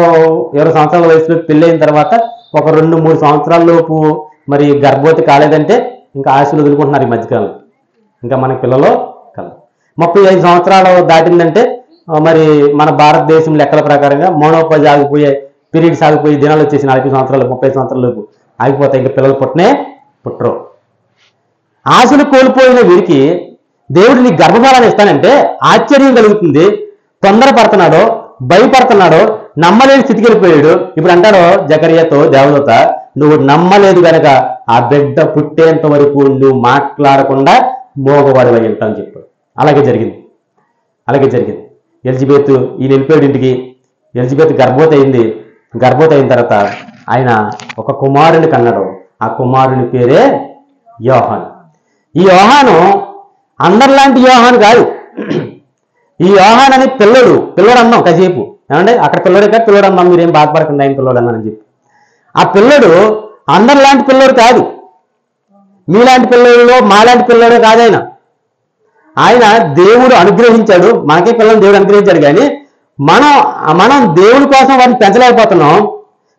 వయసులో పెళ్ళైన తర్వాత ఒక 2-3 సంవత్సరాల లోపు మరి గర్భవతి కాలేదంటే ఇంకా ఆశలు వదులుకుంటున్నారు ఈ మధ్యకాలంలో. ఇంకా మనకి పిల్లలు కలరు. 35 సంవత్సరాలు దాటిందంటే మరి మన భారతదేశం లెక్కల ప్రకారంగా మోనోపాజ్ ఆగిపోయే పీరియడ్స్ ఆగిపోయి దినాలు వచ్చేసి 40 సంవత్సరాలు 30 సంవత్సరాలకు ఆగిపోతాయి. ఇంకా పిల్లలు పుట్టరు. ఆశలు కోల్పోయిన వీరికి దేవుడు నీకు గర్భఫలాన్ని ఇస్తానంటే ఆశ్చర్యం కలుగుతుంది. తొందరపడుతున్నాడో భయపడుతున్నాడో నమ్మలేని స్థితికి వెళ్ళిపోయాడు. ఇప్పుడు అంటాడో జకర్యాతో దేవదూత, నువ్వు నమ్మలేదు కనుక ఆ బిడ్డ పుట్టేంత వరకు నువ్వు మాట్లాడకుండా మోగవాడు అయి ఉంటావు అని చెప్పాడు. అలాగే జరిగింది. ఎలిజబెత్ ఈయన వెళ్ళిపోయాడు ఇంటికి. ఎలిజబెత్ గర్భవతి అయింది. గర్భవతి అయిన తర్వాత ఆయన ఒక కుమారుని కన్నాడు. ఆ కుమారుని పేరే యోహాను. ఈ యోహాను అందరిలాంటి యోహాను కాదు. ఈ యోహాన్ అని పిల్లడు అన్నాం కాసేపు. ఏమంటే అక్కడ పిల్లడే కాదు, పిల్లడు అన్నాం, మీరేం బాధపడకుండా ఆయన పిల్లడు అన్నానని చెప్పి. ఆ పిల్లడు అందరిలాంటి పిల్లడు కాదు, మీలాంటి పిల్లల్లో మాలాంటి పిల్లడే కాదు. ఆయన దేవుడు అనుగ్రహించాడు. మనకే పిల్లల్ని దేవుడు అనుగ్రహించాడు. కానీ మనం దేవుడి కోసం వారిని పెంచలేకపోతున్నాం.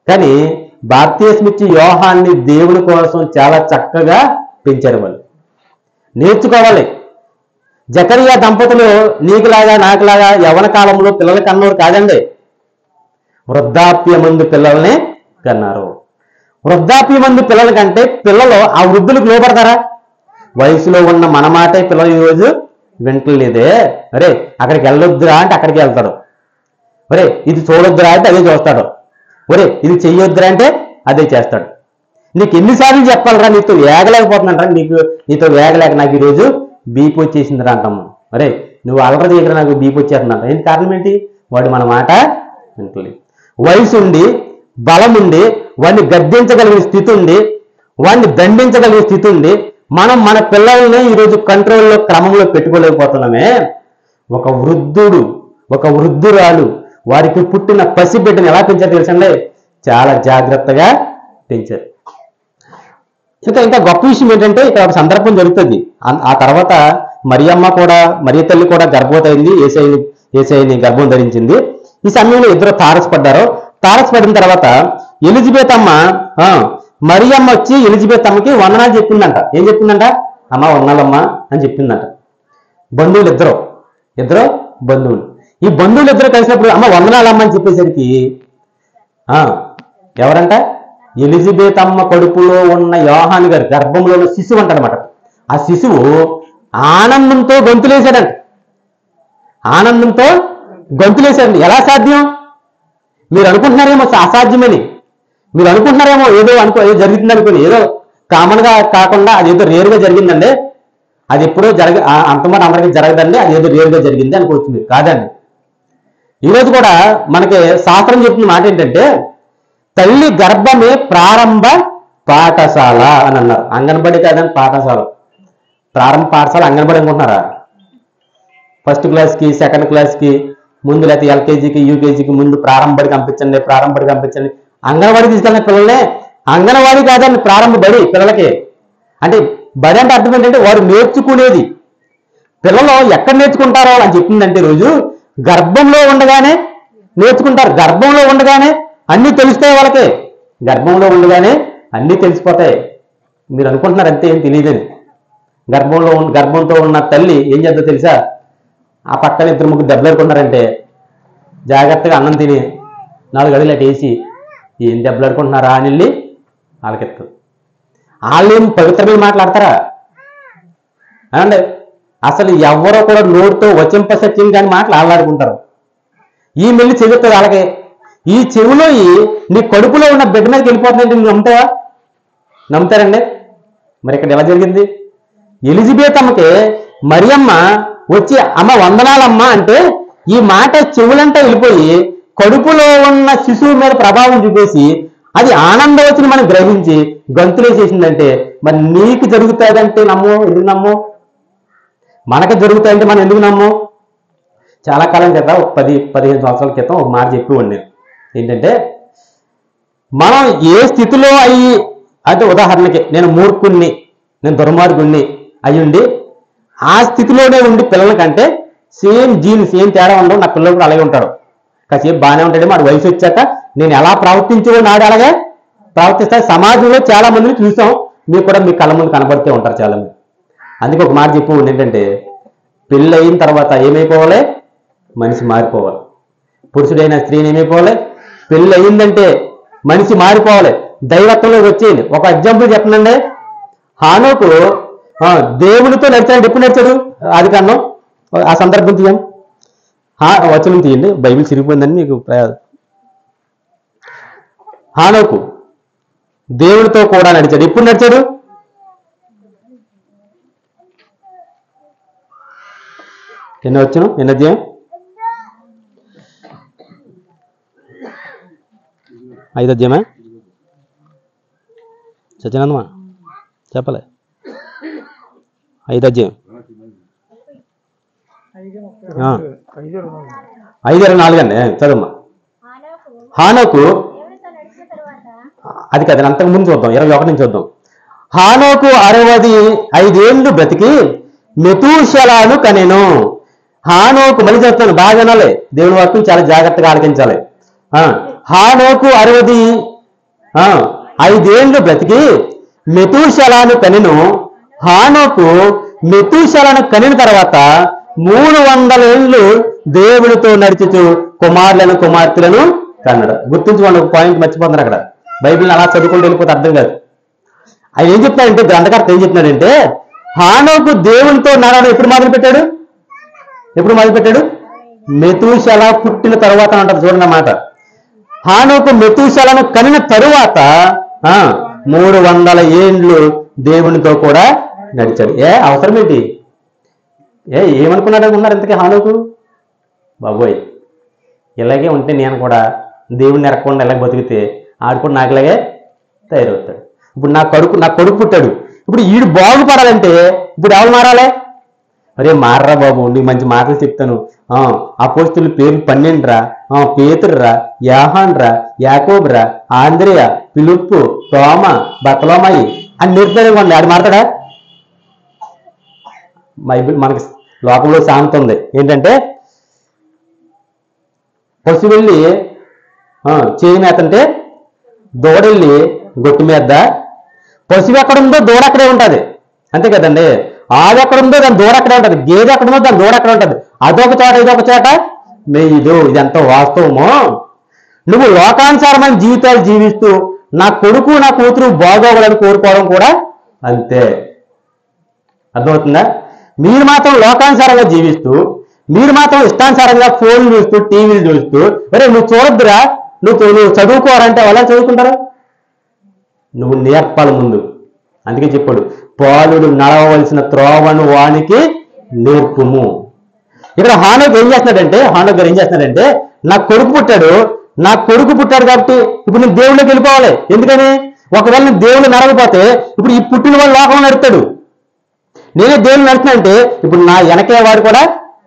కానీ బాప్తిస్మం ఇచ్చి యోహాన్ని దేవుడి కోసం చాలా చక్కగా పెంచారు. వాళ్ళు నేర్చుకోవాలి. జకరియా దంపతులు నీకులాగా నాకులాగా యవ్వన కాలంలో పిల్లల కన్నోరు కాదండి, వృద్ధాప్యమందు పిల్లల్ని కన్నారు. వృద్ధాప్యమందు పిల్లల కంటే పిల్లలు ఆ వృద్ధులకు లోపడతారా? వయసులో ఉన్న మన మాటే పిల్లలు ఈరోజు వింటలేదే. అరే అక్కడికి వెళ్ళొద్దురా అంటే అక్కడికి వెళ్తాడు. ఒరే ఇది చూడొద్దురా అంటే అదే చూస్తాడు. ఒరే ఇది చెయ్యొద్దురా అంటే అదే చేస్తాడు. నీకు ఎన్నిసార్లు చెప్పాలరా, నీతో వేగలేకపోతున్నారా, నీతో వేగలేక నాకు ఈరోజు బీపీ వచ్చేసిందిరా అంటాము. అరే నువ్వు అలర దగ్గర నాకు బీపీ వచ్చేస్తుందంట. ఏంటి కారణం ఏంటి? వాడు మన మాట వింటలేదు. వయసు ఉండి బలం ఉండి వాడిని గద్దించగలిగిన స్థితి ఉంది, వాడిని దండించగలిగిన స్థితి ఉంది. మనం మన పిల్లల్ని ఈరోజు కంట్రోల్లో క్రమంలో పెట్టుకోలేకపోతున్నామే. ఒక వృద్ధురాలు వారికి పుట్టిన పసిబిడ్డను ఎలా పెంచారు తెలుసండి? చాలా జాగ్రత్తగా పెంచారు. ఇంకా గొప్ప విషయం ఏంటంటే ఇక్కడ ఒక సందర్భం జరుగుతుంది. ఆ తర్వాత మరియ తల్లి కూడా గర్భవతి అయింది, యేసయ్యని గర్భం ధరించింది. ఈ సమయంలో ఇద్దరు తారసపడిన తర్వాత ఎలిజబెత్ అమ్మ మరియమ్మ వచ్చి ఎలిజబెత్ అమ్మకి వందనాలు చెప్పిందంట. ఏం చెప్పిందంట? అమ్మ వందనాలమ్మ అని చెప్పిందంట. ఇద్దరు బంధువులు. ఈ బంధువులు ఇద్దరు కలిసినప్పుడు అమ్మ వందనాలమ్మ అని చెప్పేసరికి ఎవరంట? ఎలిజబెత్ అమ్మ కడుపులో ఉన్న యోహాను గారు గర్భంలో ఉన్న శిశువు అంటాడనమాట. ఆ శిశువు ఆనందంతో గొంతులేశాడంట. ఎలా సాధ్యం? మీరు అనుకుంటున్నారేమో అసాధ్యమని, మీరు అనుకుంటున్నారేమో ఏదో జరుగుతుంది అనుకుని, ఏదో కామన్గా కాకుండా అదేదో రేరుగా జరిగిందండి, అది ఎప్పుడో అంతమాట అందరికీ జరగదండి, అది ఏదో రేరుగా జరిగింది అనుకోవచ్చు. మీరు కాదండి. ఈరోజు కూడా మనకి శాస్త్రం చెప్తున్న మాట ఏంటంటే తల్లి గర్భమే ప్రారంభ పాఠశాల అని అన్నారు. అంగన్వాడీ కాదని పాఠశాల, ప్రారంభ పాఠశాల అంగన్వాడీ అనుకుంటున్నారా? ఫస్ట్ క్లాస్కి సెకండ్ క్లాస్కి ముందు, లేకపోతే ఎల్కేజీకి యూకేజీకి ముందు ప్రారంభ పంపించండి. అంగన్వాడీ తీసుకెళ్ళిన పిల్లలే అంగన్వాడీ కాదని ప్రారంభ బడి పిల్లలకి. అంటే బడి అంటే అర్థం ఏంటంటే వారు నేర్చుకునేది. పిల్లలు ఎక్కడ నేర్చుకుంటారో అని చెప్పిందంటే రోజు గర్భంలో ఉండగానే నేర్చుకుంటారు. గర్భంలో ఉండగానే అన్నీ తెలుస్తాయి వాళ్ళకి. గర్భంలో ఉండగానే అన్నీ తెలిసిపోతాయి. మీరు అనుకుంటున్నారు అంతే, ఏం తెలియదని. గర్భంతో ఉన్న తల్లి ఏం చేద్దో తెలుసా? ఆ పక్కన 2-3 దెబ్బలాడుకుంటారంటే జాగ్రత్తగా అన్నం తిని 4 అడుగులు అటు వేసి ఏం దెబ్బలాడుకుంటున్నారా అని వెళ్ళి వాళ్ళకెత్తు. వాళ్ళేం పవిత్రమైన మాట్లాడతారా అండి? అసలు ఎవరో కూడా నోటితో వచింపసత్యం కానీ మాటలు ఆడలాడుకుంటారు. ఈ మెల్లి చెబుతుంది వాళ్ళకి. ఈ చెవులో నీ కడుపులో ఉన్న బిడ్డ మీదకి వెళ్ళిపోతుందంటే నువ్వు నమ్ముతారండి? మరి ఇక్కడ ఎలా జరిగింది? ఎలిజబెత్ అమ్మకి మరియమ్మ వచ్చి అమ్మ వందనాలమ్మ అంటే ఈ మాట చెవులంతా వెళ్ళిపోయి కడుపులో ఉన్న శిశువు మీద ప్రభావం చూపేసి అది ఆనందవతిని మనం గ్రహించి గంతులేసేసిందంటే మరి నీకు జరుగుతాదంటే ఎందుకు నమ్ము? మనకి జరుగుతాయంటే మనం ఎందుకు నమ్ము? చాలా కాలం క్రితం, 10-15 సంవత్సరాల క్రితం ఒక మాట చెప్పేవాడిని. ఏంటంటే మనం ఏ స్థితిలో అంటే ఉదాహరణకి నేను మూర్ఖుణ్ణి, నేను దుర్మార్గుణ్ణి అయ్యుండి ఆ స్థితిలోనే ఉండి పిల్లల కంటే సేమ్ జీన్స్ ఏం తేడా ఉండవు. నా పిల్లలు కూడా అలాగే ఉంటాడు. కాసేపు బాగానే ఉంటాడేమో, ఆడు వయసు వచ్చాక నేను ఎలా ప్రవర్తించో నాడు అలాగే ప్రవర్తిస్తా. సమాజంలో చాలా మందిని చూసాం, మీరు కూడా మీ కళ్ళ ముందు కనబడుతూ ఉంటారు చాలా మంది. అందుకే ఒక మాట చెప్పు ఏంటంటే పెళ్ళి అయిన తర్వాత ఏమైపోవాలి? మనిషి మారిపోవాలి. పురుషుడైన స్త్రీని ఏమైపోవాలి? పెళ్ళి అయిందంటే మనిషి మారిపోవాలి, దైవత్వంలోకి వచ్చేయండి. ఒక ఎగ్జాంపుల్ చెప్పనండి. హానోకు దేవునితో నడిచాడు. ఎప్పుడు నడిచాడు? ఆదికాండం ఆ సందర్భం తీయండి, వచనం తీయండి. బైబిల్ చిరిగిపోయిందని మీకు హానోకు దేవునితో కూడా నడిచాడు. ఎప్పుడు నడిచాడు? ఎన్నో వచ్చును? ఎన్నో అధ్యాయం? 5వ అధ్యాయమా? సత్యనందమా చెప్పలే? 5వ అధ్యాయం 5:24 అండి. చదమ్మా. హానోకు అది కదా, అంతకుముందు చూద్దాం, 21 నుంచి చూద్దాం. హానోకు 65 ఏళ్ళు బ్రతికి మెతూషెలను కనెను. హానోకు, మళ్ళీ చెప్తాను, బాగా వినాలి, దేవుని వాక్యం చాలా జాగ్రత్తగా ఆలకించాలి. హానోకు 65 ఏళ్ళు బ్రతికి మెతూషెలను కనెను. హానోకు మెతూషెలను కనిన తర్వాత 300 ఏళ్ళు దేవునితో నడిచుచు కుమారులను కుమార్తెలను కన్నాడు. గుర్తుంచుకోండి, ఒక పాయింట్ మర్చిపోతున్నారు అక్కడ. బైబిల్ని అలా చదువుకుంటూ వెళ్ళిపోతే అర్థం కాదు. ఆయన ఏం చెప్తాడంటే, గ్రంథకర్త ఏం చెప్తున్నాడంటే, హానోకు దేవునితో నడవడం ఎప్పుడు మొదలుపెట్టాడు? ఎప్పుడు మొదలుపెట్టాడు? మెతూషెల పుట్టిన తరువాత అంటారు. చూడండి మాట. హానోకు మెతూషెలను కనిన తరువాత 300 ఏండ్లు దేవునితో కూడా నడిచాడు. అవసరం ఏంటి? ఏమనుకున్నాడు అనుకున్నారు ఇంతకీ హానోకు? బాబోయ్, ఇలాగే ఉంటే నేను కూడా దేవుడిని ఎరగకుండా ఇలాగ బతికితే ఆడు కూడా నాకులాగే తయారవుతాడు. ఇప్పుడు నా కొడుకు పుట్టాడు. ఇప్పుడు ఈడు బాగుపడాలంటే ఇప్పుడు ఎవరు మారాలి? అరే మారరా బాబు, నీకు మంచి మాటలు చెప్తాను. అపోస్తుల పేర్లు 12 రా, పేతురురా, యాహాన్ రా, యాకోబు రా, ఆంద్రేయ, పిలుపు, తోమ, బర్తలోమాయి అని నేర్పుతాడు. ఆడు మారతాడా? బైబిల్ మనకి లోకంలో సామెత ఉంది ఏంటంటే, పశు వెళ్ళి చేయి మేతంటే దూడెళ్ళి గొట్టు మీద. పశువు ఎక్కడుందో దూడ అక్కడే ఉంటుంది, అంతే కదండి. ఆవు ఎక్కడుందో దాని దూడ అక్కడే ఉంటుంది, గేదె ఎక్కడుందో దాని దూడ అక్కడే ఉంటుంది. అదొక చోట ఇదొక చోట మెయ్యదు. ఇదంతా వాస్తవము. నువ్వు లోకానుసారమైన జీవితాలు జీవిస్తూ నా కొడుకు నా కూతురు బాగోవాలని కోరుకోవడం కూడా అంతే. అర్థమవుతుందా? మీరు మాత్రం లోకానుసారంగా జీవిస్తూ, మీరు మాత్రం ఇష్టానుసారంగా ఫోన్లు చూస్తూ, టీవీలు చూస్తూ, అరే నువ్వు చూడొద్దురా, నువ్వు చదువుకోవాలంటే వాళ్ళ చదువుకుంటారా? నువ్వు నేర్పాలి ముందు. అందుకే చెప్పాడు, బాలుడు నడవవలసిన త్రోవను వానికి నేర్పుము. ఇక్కడ హానోకు ఏం చేస్తున్నాడంటే, నా కొడుకు పుట్టాడు కాబట్టి ఇప్పుడు నేను దేవుళ్ళకి వెళ్ళిపోవాలి. ఎందుకని? ఒకవేళ నేను దేవుళ్ళు నడవకపోతే ఇప్పుడు ఈ పుట్టిన వాడు లోకంలో నడుస్తాడు. నేనే దేవుళ్ళు నడుస్తున్నా అంటే ఇప్పుడు నా వెనకే వాడు కూడా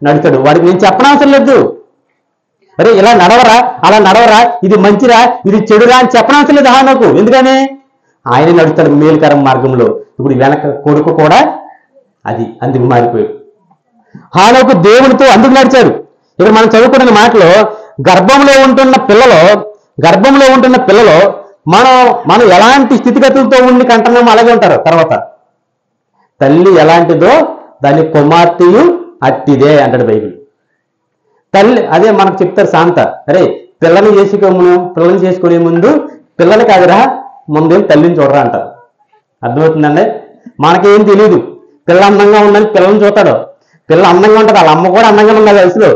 నడుస్తాడు. వాడికి నేను చెప్పనవసరం లేదు. అరే ఇలా నడవరా, అలా నడవరా, ఇది మంచిరా, ఇది చెడురా అని చెప్పనవసరం లేదు హానోకు. ఎందుకని? ఆయన నడుస్తాడు మేలుకరం మార్గంలో. ఇప్పుడు వెనక కొడుకు కూడా అందుకు మారిపోయాడు. హానోకు దేవునితో అందుకు నడిచాడు. ఇక్కడ మనం చదువుకున్న మాటలో గర్భంలో ఉంటున్న పిల్లలు మనం ఎలాంటి స్థితిగతులతో ఉండి కంటున్నామో అలాగే ఉంటారు. తర్వాత తల్లి ఎలాంటిదో దాని కుమార్తెయు అట్టిదే అంటాడు బైబిల్. తల్లి అదే మనకు చెప్తారు శాంత, అరే పిల్లని చేసుకునే ముందు పిల్లలు కాదురా, ముందేం తల్లిని చూడరా అంటారు. అర్థమవుతుందండి? మనకేం తెలియదు. పిల్ల అందంగా ఉందని పిల్లని చూస్తాడు. పిల్ల అందంగా ఉంటుంది, వాళ్ళ అమ్మ కూడా అందంగా ఉండాలి వయసులో.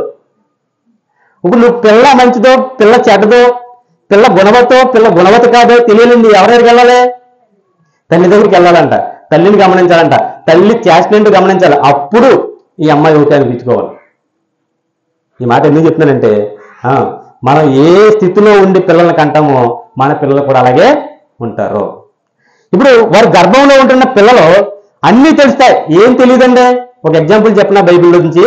ఇప్పుడు నువ్వు పిల్ల మంచిదో, పిల్ల చెడ్డదో, పిల్ల గుణవతి కాదో తెలియలేదు. ఎవరెవరికి వెళ్ళాలి? తల్లి దగ్గరికి వెళ్ళాలంట, తల్లిని గమనించాలంట, తల్లి చేసినట్టు గమనించాలి. అప్పుడు ఈ అమ్మాయి ఒకటి అనిపించుకోవాలి. ఈ మాట ఎందుకు చెప్తున్నానంటే, మనం ఏ స్థితిలో ఉండి పిల్లల్ని కంటామో మన పిల్లలు కూడా అలాగే ఉంటారు. ఇప్పుడు వారి గర్భంలో ఉంటున్న పిల్లలు అన్నీ తెలుస్తాయి. ఏం తెలియదండి? ఒక ఎగ్జాంపుల్ చెప్పిన బైబిల్ నుంచి.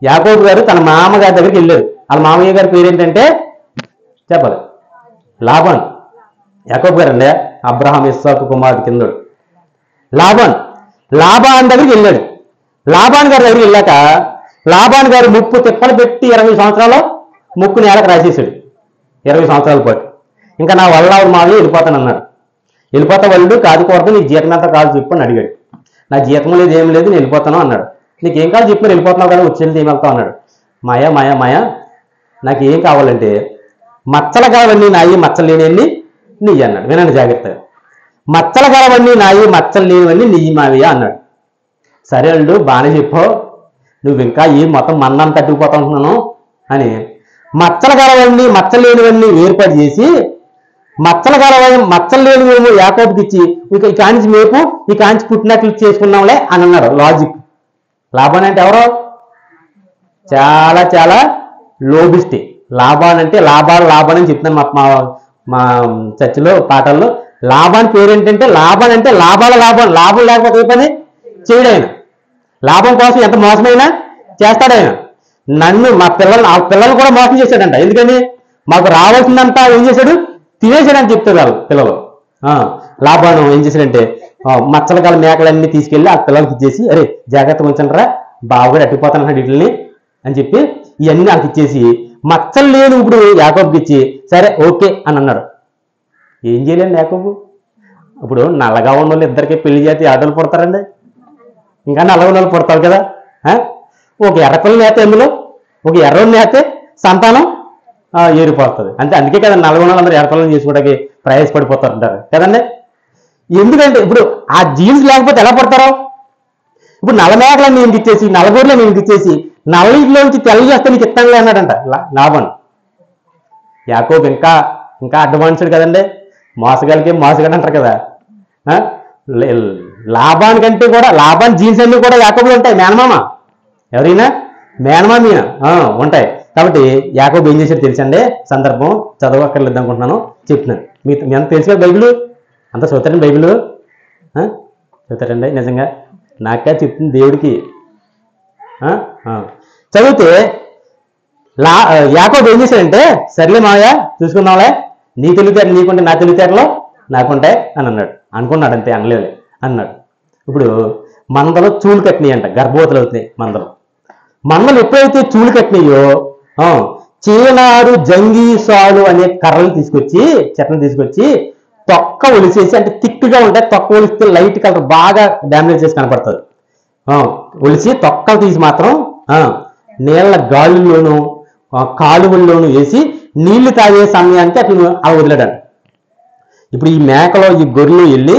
యాకోబు గారు తన మామగారి దగ్గరికి వెళ్ళారు. వాళ్ళ మామయ్య గారి పేరు ఏంటంటే చెప్పాలి, లాబాన్. యాకోబు గారు అండి అబ్రహాం ఇస్సాకు కుమారుడు కిందడు. లాబాన్ దగ్గరికి వెళ్ళాడు. లాబాన్ గారి దగ్గరికి వెళ్ళాక లాబాన్ గారు ముప్పు తిప్పలు పెట్టి 20 సంవత్సరాలు ముక్కు నేలకు రాసేసాడు. 20 సంవత్సరాల పాటు. ఇంకా నా వల్ల మావి వెళ్ళిపోతాను అన్నాడు. వెళ్ళిపోతా వాళ్ళు కాదుకూడదు, నీ జీతం ఎంత కాదు చెప్పు అని అడిగాడు. నా జీతం లేదు ఏం లేదు, నేను వెళ్ళిపోతాను అన్నాడు. నీకేం కావాలి చెప్పి వెళ్ళిపోతున్నావు కదా, వచ్చేది ఏం వెళ్తావు అన్నాడు. మాయా మాయా మాయా నాకు ఏం కావాలంటే మచ్చల గలవన్నీ నాయి మచ్చలు లేనివన్నీ నెయ్యి అన్నాడు. వినండి జాగ్రత్తగా. మచ్చల గలవన్నీ నాయి మచ్చలు లేనివన్నీ నెయ్యి మావయ్య అన్నాడు. సరే అల్లుడు బాగానే చెప్పావు, నువ్వు ఇంకా ఏం మొత్తం మన్నాన్ని తట్టుకుపోతా ఉంటున్నాను అని మచ్చల గలవన్నీ మచ్చలు లేనివన్నీ ఏర్పాటు చేసి మచ్చలు లేనివేమో యాకోబుకి ఇచ్చి ఈ కాంచి మేపు ఈ కాంచి పుట్టినట్లు చేసుకున్నాంలే అని అన్నాడు. లాజిక్. లాభాన్ అంటే ఎవరో చాలా చాలా లోబిస్టి. లాభాన్ అంటే లాభాన్ అని చెప్తున్నాను మా చర్చిలో పాఠాల్లో. లాభాన్ పేరు ఏంటంటే లాభాన్ అంటే లాభం లేకపోతే ఏ పని చేయడు ఆయన. లాభం కోసం ఎంత మోసమైనా చేస్తాడు ఆయన. నన్ను మా పిల్లలు కూడా మోసం చేశాడంట. ఎందుకని మాకు రావాల్సిందంతా ఏం చేశాడు, తినేసాడని చెప్తారు వాళ్ళు పిల్లలు. లాభాను ఏం చేశాడంటే మచ్చల గల మేకలన్నీ తీసుకెళ్ళి ఆ పిల్లలకి ఇచ్చేసి, అరే జాగ్రత్తగా ఉంచండిరా బాబు కూడా అట్టిపోతానన్నాడు వీటిని అని చెప్పి ఇవన్నీ నాకు ఇచ్చేసి మచ్చలు లేని ఇప్పుడు యాకోబుకి ఇచ్చి సరే ఓకే అని అన్నాడు. ఏం చేయలేండి యాకోబు. ఇప్పుడు నల్లగా ఉన్న వాళ్ళు ఇద్దరికి పెళ్లి చేసి ఆటోలు పుడతారండి, ఇంకా నల్లగా ఉన్న వాళ్ళు పుడతారు కదా. ఒక ఎర్రపిల్ల నేత ఎందులో ఒక ఎర్రని నేతే సంతానం ఏరిపోతుంది అంతే. అందుకే కదా నల్లగొండలు అందరూ ఎర్రపిల్లని చేసుకోవడానికి ప్రయాసపడిపోతారంటారు కదండి. ఎందుకంటే ఇప్పుడు ఆ జీన్స్ లేకపోతే ఎలా పడతారో. ఇప్పుడు నల్ల మేకలను నేను ఇచ్చేసి నల్లగూరులో నేను ఇచ్చేసి నల్లలోంచి తెల్ల చేస్తే నీకు ఇస్తానులే అన్నాడంట లాభాన్. యాకోబు ఇంకా అడ్వాన్స్డ్ కదండి. మోసగాడు అంటారు కదా. లాభానికంటే కూడా లాభాన్ జీన్స్ అన్ని కూడా యాకోబులు ఉంటాయి. మేనమామ ఎవరైనా మేనమామీన ఉంటాయి. కాబట్టి యాకోబు ఏం చేశాడు తెలుసండి. సందర్భం చదవక్కర్లేదు అనుకుంటున్నాను, చెప్తున్నాను. మీ అంత తెలుసు బైబిల్ అంతా చదువుతారండి. బైబిల్ చదువుతారండి నిజంగా. నాకే చెప్తుంది దేవుడికి. చదివితే యాకోబు ఏం చేశాడంటే సర్లే మావయ్య చూసుకుందాంలే, నీ తెలివితేటలు నీకుంటే నా తెలివితేటలో నాకుంటాయి అని అన్నాడు. అనుకున్నాడు అంతే, అనలేదులే అన్నాడు. ఇప్పుడు మందలో చూలు కట్టినాయి అంట, గర్భవతులు అవుతున్నాయి మందలు. మందలు ఎప్పుడైతే చూలు కట్టినాయో చీనారు జంగి సాలు అనే కర్రలు తీసుకొచ్చి చెట్లను తీసుకొచ్చి తొక్క ఒలిసేసి, అంటే థిక్గా ఉంటాయి, తొక్క ఒలిస్తే లైట్ కలర్ బాగా డ్యామేజ్ చేసి కనపడుతుంది. ఒలిసి తొక్కలు తీసి మాత్రం నీళ్ళ గాలుల్లోనూ కాలువల్లోనూ వేసి నీళ్లు తాగే సమయానికి అట్లా అలా వదిలేడంట. ఇప్పుడు ఈ మేకలో ఈ గొర్రెలు వెళ్ళి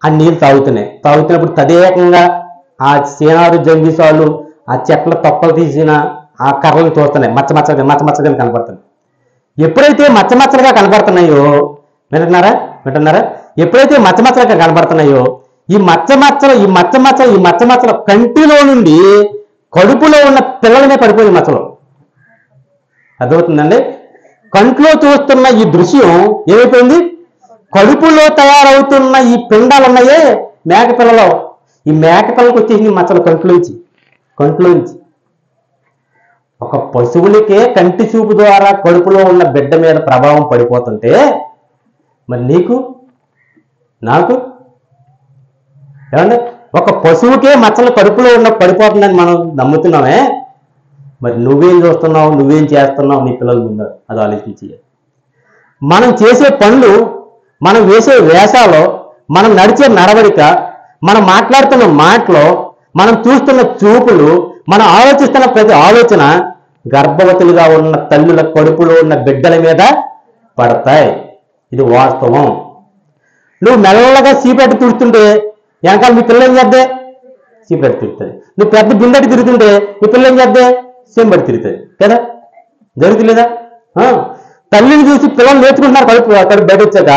ఆ నీళ్ళు తాగుతున్నప్పుడు తదేకంగా ఆ చీనారు జంగిసాలు ఆ చెట్ల తొక్కలు తీసిన ఆ కర్రలు చూస్తున్నాయి, మచ్చమచ్చగా కనపడుతున్నాయి. ఎప్పుడైతే మచ్చమచ్చలుగా కనపడుతున్నాయో వింటున్నారా ఎప్పుడైతే మచ్చమచ్చలుగా కనపడుతున్నాయో ఈ మచ్చమచ్చల కంటిలో నుండి కడుపులో ఉన్న పిల్లలనే పడిపోయింది మచ్చలు. అర్థమవుతుందండి. కంట్లో చూస్తున్న ఈ దృశ్యం ఏమైపోయింది, కడుపులో తయారవుతున్న ఈ పిండాలు ఉన్నాయే మేక పిల్లలో, ఈ మేక పిల్లలకు వచ్చేసింది మచ్చలు కంట్లోంచి. ఒక పశువులకే కంటి చూపు ద్వారా కడుపులో ఉన్న బిడ్డ మీద ప్రభావం పడిపోతుంటే మరి నీకు నాకు ఏమంటే ఒక పశువుకే మచ్చలు కడుపులో ఉన్న పడిపోతుందని మనం నమ్ముతున్నామే, మరి నువ్వేం చూస్తున్నావు, నువ్వేం చేస్తున్నావు నీ పిల్లల ముందు అది ఆలోచించి. మనం చేసే పనులు, మనం వేసే వేషాలు, మనం నడిచే నడవడిక, మనం మాట్లాడుతున్న మాటలు, మనం చూస్తున్న చూపులు, మనం ఆలోచిస్తున్న ప్రతి ఆలోచన గర్భవతులుగా ఉన్న తల్లుల కడుపులో ఉన్న బిడ్డల మీద పడతాయి. ఇది వాస్తవం. నువ్వు మెల్లగా సీపెట్టి తుడుతుంటే వెనకాల మీ పిల్లలు ఏం చేద్దే, సీపెట్టి తిరుగుతుంది. నువ్వు పెద్ద బిందెట్టి తిరుగుతుంటే మీ పిల్లలు ఏం చేద్దే, సెంబడి తిరుగుతుంది కదా. జరుగుతులేదా? తల్లిని చూసి పిల్లలు నేర్చుకుంటున్నారు. కడుపు బయట వచ్చాక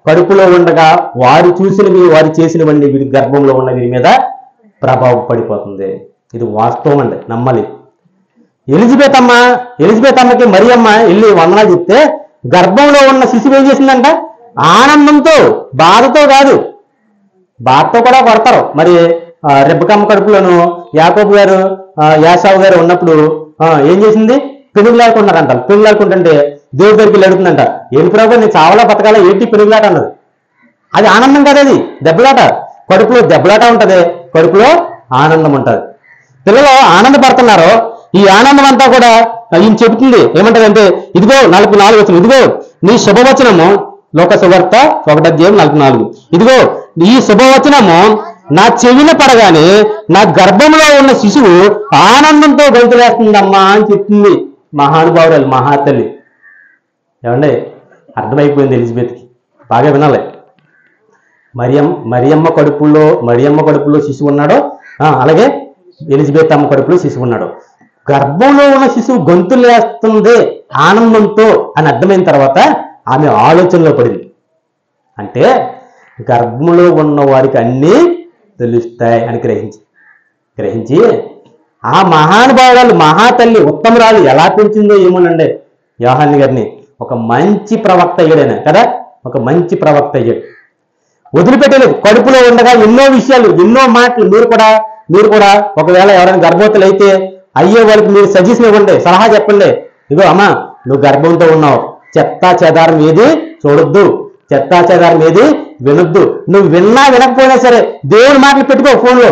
కడుపులో ఉండగా వారు చూసినవి, వారు చేసినవన్నీ వీరి గర్భంలో ఉన్న వీరి మీద ప్రభావం పడిపోతుంది. ఇది వాస్తవం అండి, నమ్మాలి. ఎలిజబెత్ అమ్మకి మరి అమ్మ వెళ్ళి వందనాలు చెప్తే గర్భంలో ఉన్న శిశువు ఏం చేసిందంట, ఆనందంతో, బాధతో కాదు, బాధతో కూడా కొడతారు. మరి రెబ్బకమ్మ కడుపులోను యాకోబు గారు యాసావు గారు ఉన్నప్పుడు ఏం చేసింది, పెనుగులాడుకుంటున్నారంట. పెనుగులాడుకుంటుంటే దేవుడి దగ్గరికి అడుగుతుందంట, ఏం ప్రభు నేను చావలా బతకాల ఏంటి పెనుగులాట అన్నది. అది ఆనందం కదా, అది దెబ్బలాట. కడుపులో దెబ్బలాట ఉంటుంది, కడుపులో ఆనందం ఉంటుంది. పిల్లలు ఆనందపడుతున్నారు. ఈ ఆనందం అంతా కూడా ఈయన చెబుతుంది ఏమంటదంటే, ఇదిగో 44 వచనం, ఇదిగో నీ శుభవచనము, లోక సువార్త 1:44, ఇదిగో ఈ శుభవచనము నా చెవిన పడగానే నా గర్భంలో ఉన్న శిశువు ఆనందంతో గొంతులేస్తుందమ్మా అని చెప్తుంది మహానుభావురాలు మహాతల్లి. ఏమండి, అర్థమైపోయింది ఎలిజబెత్కి. బాగా వినాలి. మరియమ్మ కడుపులో శిశువు ఉన్నాడో, అలాగే ఎలిజబెత్ అమ్మ కడుపులో శిశువు ఉన్నాడు. గర్భంలో ఉన్న శిశువు గొంతులేస్తుంది ఆనందంతో అని అర్థమైన తర్వాత ఆమె ఆలోచనలో పడింది. అంటే గర్భంలో ఉన్న వారికి అన్నీ తెలుస్తాయి అని గ్రహించి ఆ మహానుభావురాలు మహాతల్లి ఉత్తమరాలు ఎలా పెంచిందో ఏమోనండి యోహాను గారిని. ఒక మంచి ప్రవక్త అయ్యాడైనా కదా, ఒక మంచి ప్రవక్త అయ్యాడు. వదిలిపెట్టలేదు. కడుపులో ఉండగా ఎన్నో విషయాలు, ఎన్నో మాటలు. మీరు కూడా ఒకవేళ ఎవరైనా గర్భవతులు అయితే అయ్యే వాళ్ళకి మీరు సజెషన్ ఇవ్వండి, సలహా చెప్పండి. ఇగో అమ్మా, నువ్వు గర్భంతో ఉన్నావు, చెత్తా చెదారం ఏది చూడొద్దు, చెత్తా చెదారం ఏది వినొద్దు. నువ్వు విన్నా వినకపోయినా సరే దేవుని మాటలు పెట్టుకో, ఫోన్లో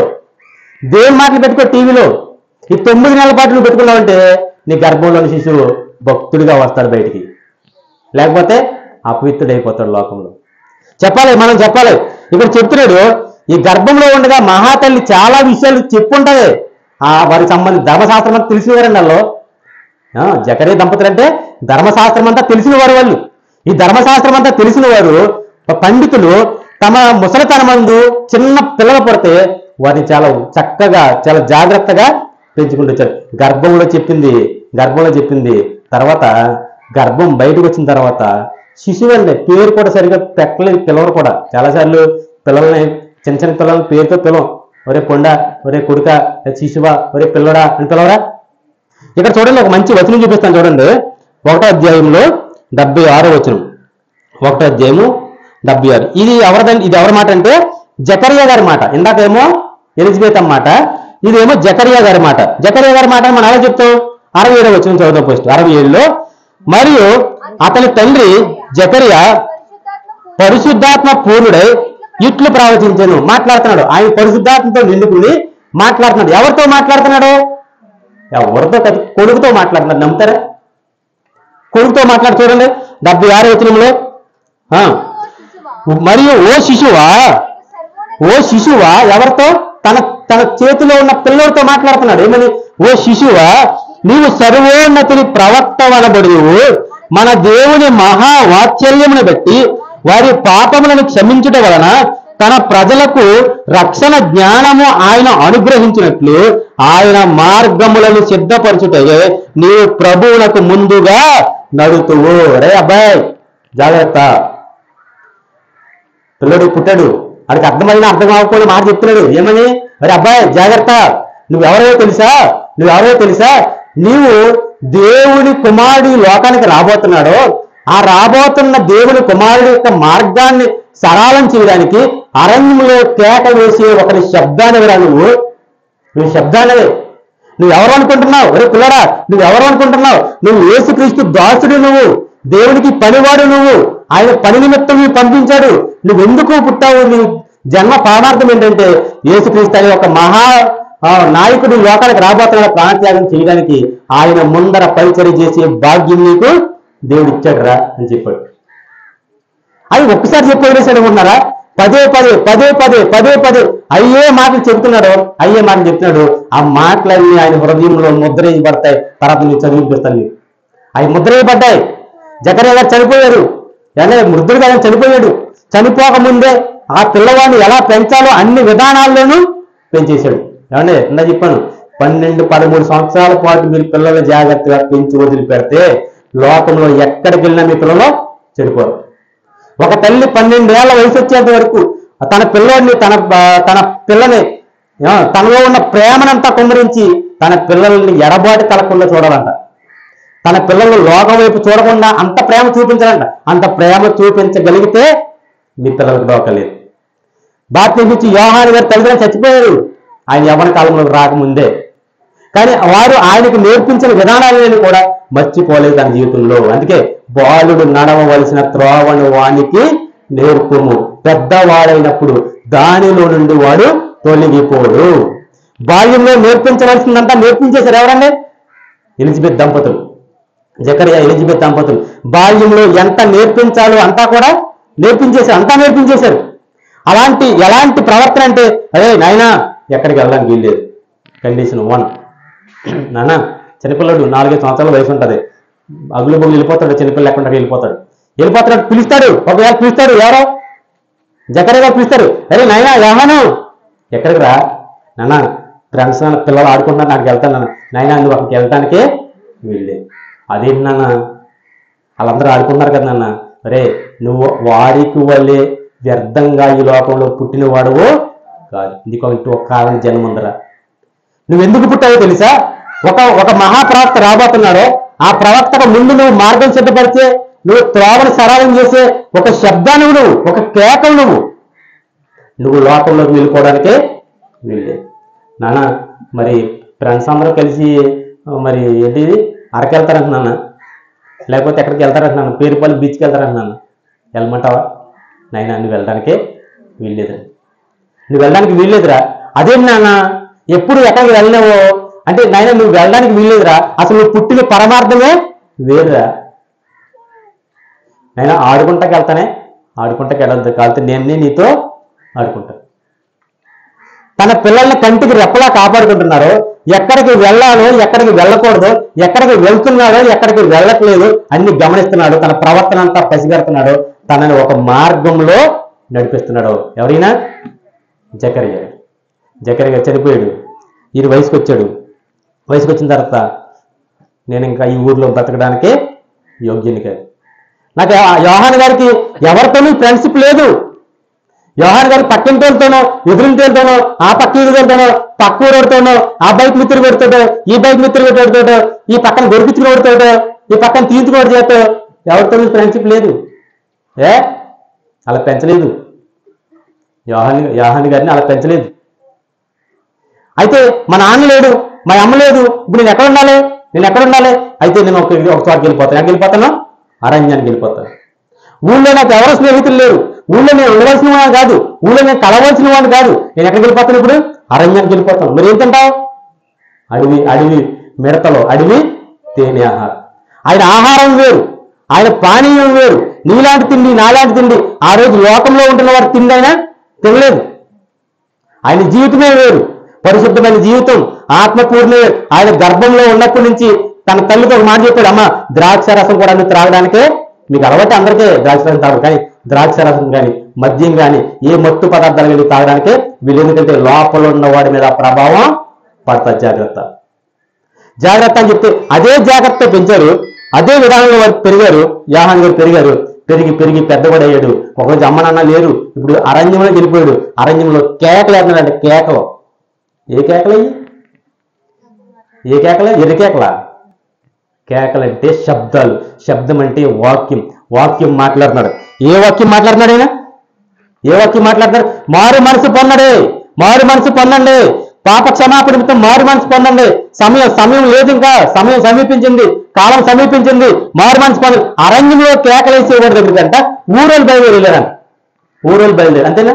దేవుని మాటలు పెట్టుకో, టీవీలో. ఈ 9 నెలల పాటు నువ్వు పెట్టుకున్నావంటే నీ గర్భంలోని శిశువు భక్తుడిగా వస్తాడు బయటికి, లేకపోతే అపవిత్రుడైపోతాడు లోకంలో. మనం చెప్పాలి. ఇక్కడ చెప్తున్నాడు, ఈ గర్భంలో ఉండగా మహాతల్లి చాలా విషయాలు చెప్పుంటది. వారికి సంబంధించి ధర్మశాస్త్రం అంతా తెలిసిన వారండి వాళ్ళు. జకరియా దంపతులు అంటే ధర్మశాస్త్రం అంతా తెలిసిన వారు వాళ్ళు. ఈ ధర్మశాస్త్రం అంతా తెలిసిన వారు పండితులు తమ ముసలితనమందు చిన్న పిల్లలు పడితే వారిని చాలా చక్కగా చాలా జాగ్రత్తగా పెంచుకుంటూ వచ్చారు. గర్భంలో చెప్పింది. తర్వాత గర్భం బయటకు వచ్చిన తర్వాత శిశువు అండి పేరు కూడా సరిగ్గా పెట్టలేదు, పిలవరు కూడా. చాలాసార్లు పిల్లల్ని చిన్న పిల్లల్ని పేరుతో పిలవం. ఒరే కొండ, ఒరే కొడుక, శిశువా, ఒరే పిల్లడా అని పిలవరా? ఇక్కడ చూడండి, ఒక మంచి వచనం చూపిస్తాను చూడండి. 1వ అధ్యాయంలో 76వ వచనం. 1వ అధ్యాయము 76. ఇది ఎవరి మాట అంటే జకరియా గారి మాట. ఇందాకేమో ఎలిజబెత్ అన్నమాట, ఇదేమో జకరియా గారి మాట. జకరియా గారి మాట మనం ఎలా చెప్తాం? 67వ వచనం చదువుతాం ఫస్ట్. 67లో, మరియు అతని తండ్రి జకరియా పరిశుద్ధాత్మ పూర్ణుడై ఇట్లు ప్రవచించాను. మాట్లాడుతున్నాడు. ఆయన పరిశుద్ధాత్మతో నిండుకుని మాట్లాడుతున్నాడు. ఎవరితో మాట్లాడుతున్నాడు? ఎవరితో? కొడుకుతో మాట్లాడుతున్నాడు. నమ్ముతారా? కొడుకుతో మాట్లాడు. చూడండి 76వ వచనంలో, మరియు ఓ శిశువా ఎవరితో? తన చేతిలో ఉన్న పిల్లలతో మాట్లాడుతున్నాడు. ఏమని? ఓ శిశువా, నీవు సర్వోన్నతుని ప్రవక్త వనబడువు. మన దేవుని మహావాత్సల్యమును బట్టి వారి పాపములను క్షమించుట వలన తన ప్రజలకు రక్షణ జ్ఞానము ఆయన అనుగ్రహించినట్లు ఆయన మార్గములను సిద్ధపరచుటయే నీవు ప్రభువునకు ముందుగా నడుతువు. రే అబ్బాయి జాగ్రత్త. పిల్లడు పుట్టాడు, వాడికి అర్థమైనా అర్థం కాకపోయినా మాట చెప్తున్నాడు. ఏమని? అరే అబ్బాయి జాగ్రత్త, నువ్వెవరో తెలుసా? నీవు దేవుని కుమారుడు లోకానికి రాబోతున్నాడు. ఆ రాబోతున్న దేవుని కుమారుడు యొక్క మార్గాన్ని సరళం చేయడానికి అరణ్యంలో కేక వేసే ఒకరి శబ్దాన్ని విరా. నువ్వు శబ్దానివే. నువ్వెవరు అనుకుంటున్నావు? ఒరే పిల్లడా, నువ్వెవరు అనుకుంటున్నావు? నువ్వు యేసుక్రీస్తు దాసుడు, నువ్వు దేవునికి పనివాడు, నువ్వు ఆయన పని నిమిత్తం నువ్వు పంపించాడు. నువ్వెందుకు పుట్టావు? నీ జన్మ పరమార్థం ఏంటంటే యేసుక్రీస్తు అనే ఒక మహా నాయకుడు లోకానికి రాబోతున్నాడు ప్రాణత్యాగం చేయడానికి. ఆయన ముందర పరిచర్య చేసే భాగ్యం నీకు దేవుడు ఇచ్చాడు రా అని చెప్పాడు. అది ఒక్కసారి చెప్పి వదిలేసాడు ఉన్నారా? పదే పదే అయ్యే మాటలు చెప్తున్నాడు. ఆ మాటలన్నీ ఆయన హృదయంలో ముద్రేయబడతాయి. తర్వాత మీరు చదివిపిస్తాను. అవి ముద్రేయబడ్డాయి. జకరియా గారు చనిపోయారు. వృద్ధుడుగా ఆయన చనిపోయాడు. చనిపోకముందే ఆ పిల్లవాడిని ఎలా పెంచాలో అన్ని విధానాల్లోనూ పెంచేశాడు. ఏమంటే ఇందా చెప్పాను, 12-13 సంవత్సరాల పాటు మీరు పిల్లల్ని జాగ్రత్తగా పెంచి వదిలిపెడితే లోకంలో ఎక్కడికి వెళ్ళినా మీ పిల్లలు చెడిపోరు. ఒక తల్లి 12 ఏళ్ల వయసు వచ్చేంత వరకు తన పిల్లోడిని తన పిల్లని తనలో ఉన్న ప్రేమనంతా కుమ్మరించి తన పిల్లల్ని ఎడబాటు కలగకుండా చూడాలంట. తన పిల్లల్ని లోకం వైపు చూడకుండా అంత ప్రేమ చూపించాలంట. అంత ప్రేమ చూపించగలిగితే మీ పిల్లలకు డోకలేదు. బాప్తిసం ఇచ్చి యోహాను గారు తల్లిదండ్రులు చచ్చిపోయారు ఆయన యవ్వన కాలంలోకి రాకముందే. కానీ వారు ఆయనకు నేర్పించిన విధానాలను కూడా మర్చిపోలేదు తన జీవితంలో. అందుకే బాలుడు నడవవలసిన త్రోవను వానికి నేర్పుము, పెద్దవాడైనప్పుడు దానిలో నుండి వాడు తొలగిపోడు. బాల్యంలో నేర్పించవలసిందంతా నేర్పించేశారు. ఎవరండి? ఎలిజబెత్ దంపతులు. జకరియా ఎలిజబెత్ దంపతులు బాల్యంలో ఎంత నేర్పించాలో అంతా కూడా నేర్పించేశారు. ఎలాంటి ప్రవర్తన అంటే, అరే నాయనా ఎక్కడికి వెళ్ళడానికి వీల్లేదు. కండిషన్ 1. నాన్న చిన్నపిల్లడు 4-5 సంవత్సరాల వయసు ఉంటుంది, అగులు బొగులు వెళ్ళిపోతాడు, చిన్నపిల్ల ఎక్కడ వెళ్ళిపోతాడు, పిలుస్తాడు. ఒకవేళ పిలుస్తాడు, ఎవరో జకరియా పిలుస్తాడు, అరే నాయనా యోహాను ఎక్కడికి రా నాన్న, ఫ్రెండ్స్ పిల్లలు ఆడుకుంటున్నారు, నాకు వెళ్తాను నాయనా, నువ్వు అక్కడికి వెళ్ళటానికే వీళ్ళే. అదేంటి నాన్న, వాళ్ళందరూ ఆడుకుంటున్నారు కదా నాన్న, అరే నువ్వు వాడికి వల్లే వ్యర్థంగా ఈ లోకంలో పుట్టినవాడువో కాదు, నీకు ఒక కారణం జన్మ ఉందరా. నువ్వెందుకు పుట్టావో తెలుసా? ఒక మహాప్రవక్త రాబోతున్నాడో ఆ ప్రవక్తకు ముందు నువ్వు మార్గం సిద్ధపరిచే, నువ్వు త్రోవను సరళం చేసే ఒక శబ్దాన్ని నువ్వు, ఒక కేకలు నువ్వు లోకంలోకి వెళ్ళిపోవడానికే వీళ్ళే. నాన్న మరి ఫ్రెండ్స్ అందరూ కలిసి మరి ఏంటి అరకెళ్తారంటున్నాను, లేకపోతే ఎక్కడికి వెళ్తారంటున్నాను, పేరుపల్లి బీచ్కి వెళ్తారంటున్నాను, వెళ్ళమంటావా? నాయనా నువ్వు వెళ్ళడానికే వీల్లేదురా. అదేంటి నాన్న ఎప్పుడు ఎక్కడికి వెళ్ళినావో అంటే, నాయన నువ్వు వెళ్ళడానికి వీల్లేదురా, అసలు నువ్వు పుట్టిన పరమార్థమే వేరురా. నాయన ఆడుకుంటాకి వెళ్ళొద్దు, కాలితే నేను నీతో ఆడుకుంటా. తన పిల్లల్ని కంటికి రెప్పలా కాపాడుకుంటున్నారో, ఎక్కడికి వెళ్ళాలో ఎక్కడికి వెళ్ళకూడదు, ఎక్కడికి వెళ్తున్నాడో ఎక్కడికి వెళ్ళట్లేదు అన్ని గమనిస్తున్నాడు, తన ప్రవర్తన అంతా పసిగడుతున్నాడు, తనని ఒక మార్గంలో నడిపిస్తున్నాడు. ఎవరైనా జకరియా చనిపోయాడు, ఈ వయసుకు వచ్చాడు. వయసుకు వచ్చిన తర్వాత నేను ఇంకా ఈ ఊర్లో బ్రతకడానికే యోగ్యుని కాదు. నాకు యోహాను గారికి ఎవరితోనూ ఫ్రెండ్షిప్ లేదు. యోహాను గారి పక్కింటితోనో ఎదురింటితోనో ఆ పక్క ఎదురుతోనో పక్క ఊరితోనో ఆ బైక్ మిత్రులు పెడుతాడో ఈ బైక్ మిత్రులు పెడుతాడో ఈ పక్కన గొరిపించుకు పెడతాడో ఈ పక్కన తీర్చుకోవడం చేతో ఎవరితోనూ ఫ్రెండ్షిప్ లేదు. అలా పెంచలేదు, యోహాను గారిని అలా పెంచలేదు. అయితే మా నాన్న లేడు, మా అమ్మ లేదు, ఇప్పుడు నేను ఎక్కడ ఉండాలి? అయితే నేను ఒక చోటుకి వెళ్ళిపోతాను. ఎక్కడికి వెళ్ళిపోతాను? అరణ్యానికి వెళ్ళిపోతాను. ఊళ్ళో నాకు ఎవరో స్నేహితులు లేరు, ఊళ్ళో నేను ఉండవలసిన వాడు కాదు, ఊళ్ళో నేను కలవలసిన వాడు కాదు, నేను ఎక్కడికి వెళ్ళిపోతాను? ఇప్పుడు అరణ్యానికి వెళ్ళిపోతాను. మరి ఏం తింటావు? అడవి మిడతలో, అడవి తేనె ఆహారం. ఆయన ఆహారం వేరు, ఆయన పానీయం వేరు. నీలాంటి తిండి నాలాంటి తిండి ఆ రోజు లోకంలో ఉంటున్న వారు తిండి అయినా తినలేదు. ఆయన జీవితమే వేరు, పరిశుద్ధమైన జీవితం, ఆత్మపూర్ణ. ఆయన గర్భంలో ఉన్నప్పటి నుంచి తన తల్లికి ఒక మాట చెప్పాడు, అమ్మ ద్రాక్ష రసం కూడా అన్ని త్రాగడానికే మీకు అలవాటు, అందరికీ ద్రాక్ష రసం తాగదు, కానీ ద్రాక్ష రసం కానీ మద్యం కానీ ఏ మత్తు పదార్థాలు వెళ్ళి తాగడానికే వీళ్ళు. ఎందుకంటే లోపల ఉన్న వాడి మీద ప్రభావం పడతారు. జాగ్రత్త అని చెప్తే అదే జాగ్రత్త పెంచారు, అదే విధానంలో వారు పెరిగారు. యోహాను గారు పెరిగి పెద్దవాడయ్యాడు. ఒకరోజు అమ్మ నాన్న లేరు, ఇప్పుడు అరణ్యంలో వెళ్ళిపోయాడు. అరణ్యంలో కేకలు వేస్తున్నాడంటే, కేకలు ఏ కేకలయ్యి? ఎర్రి కేకలా? కేకలంటే శబ్దాలు, శబ్దం అంటే వాక్యం మాట్లాడుతున్నాడు. ఏ వాక్యం మాట్లాడుతున్నాడు ఆయన? మారు మనసు పొందండి, పాప క్షమాపణ నిమిత్తం మారు మనసు పొందండి. సమయం లేదు, ఇంకా సమయం సమీపించింది, కాలం సమీపించింది, మారు మనసు పొందండి. అరణ్యంలో కేకలేసేవాడి దగ్గరికంట ఊరోళ్ళు బయలుదేరు. అంతేనా?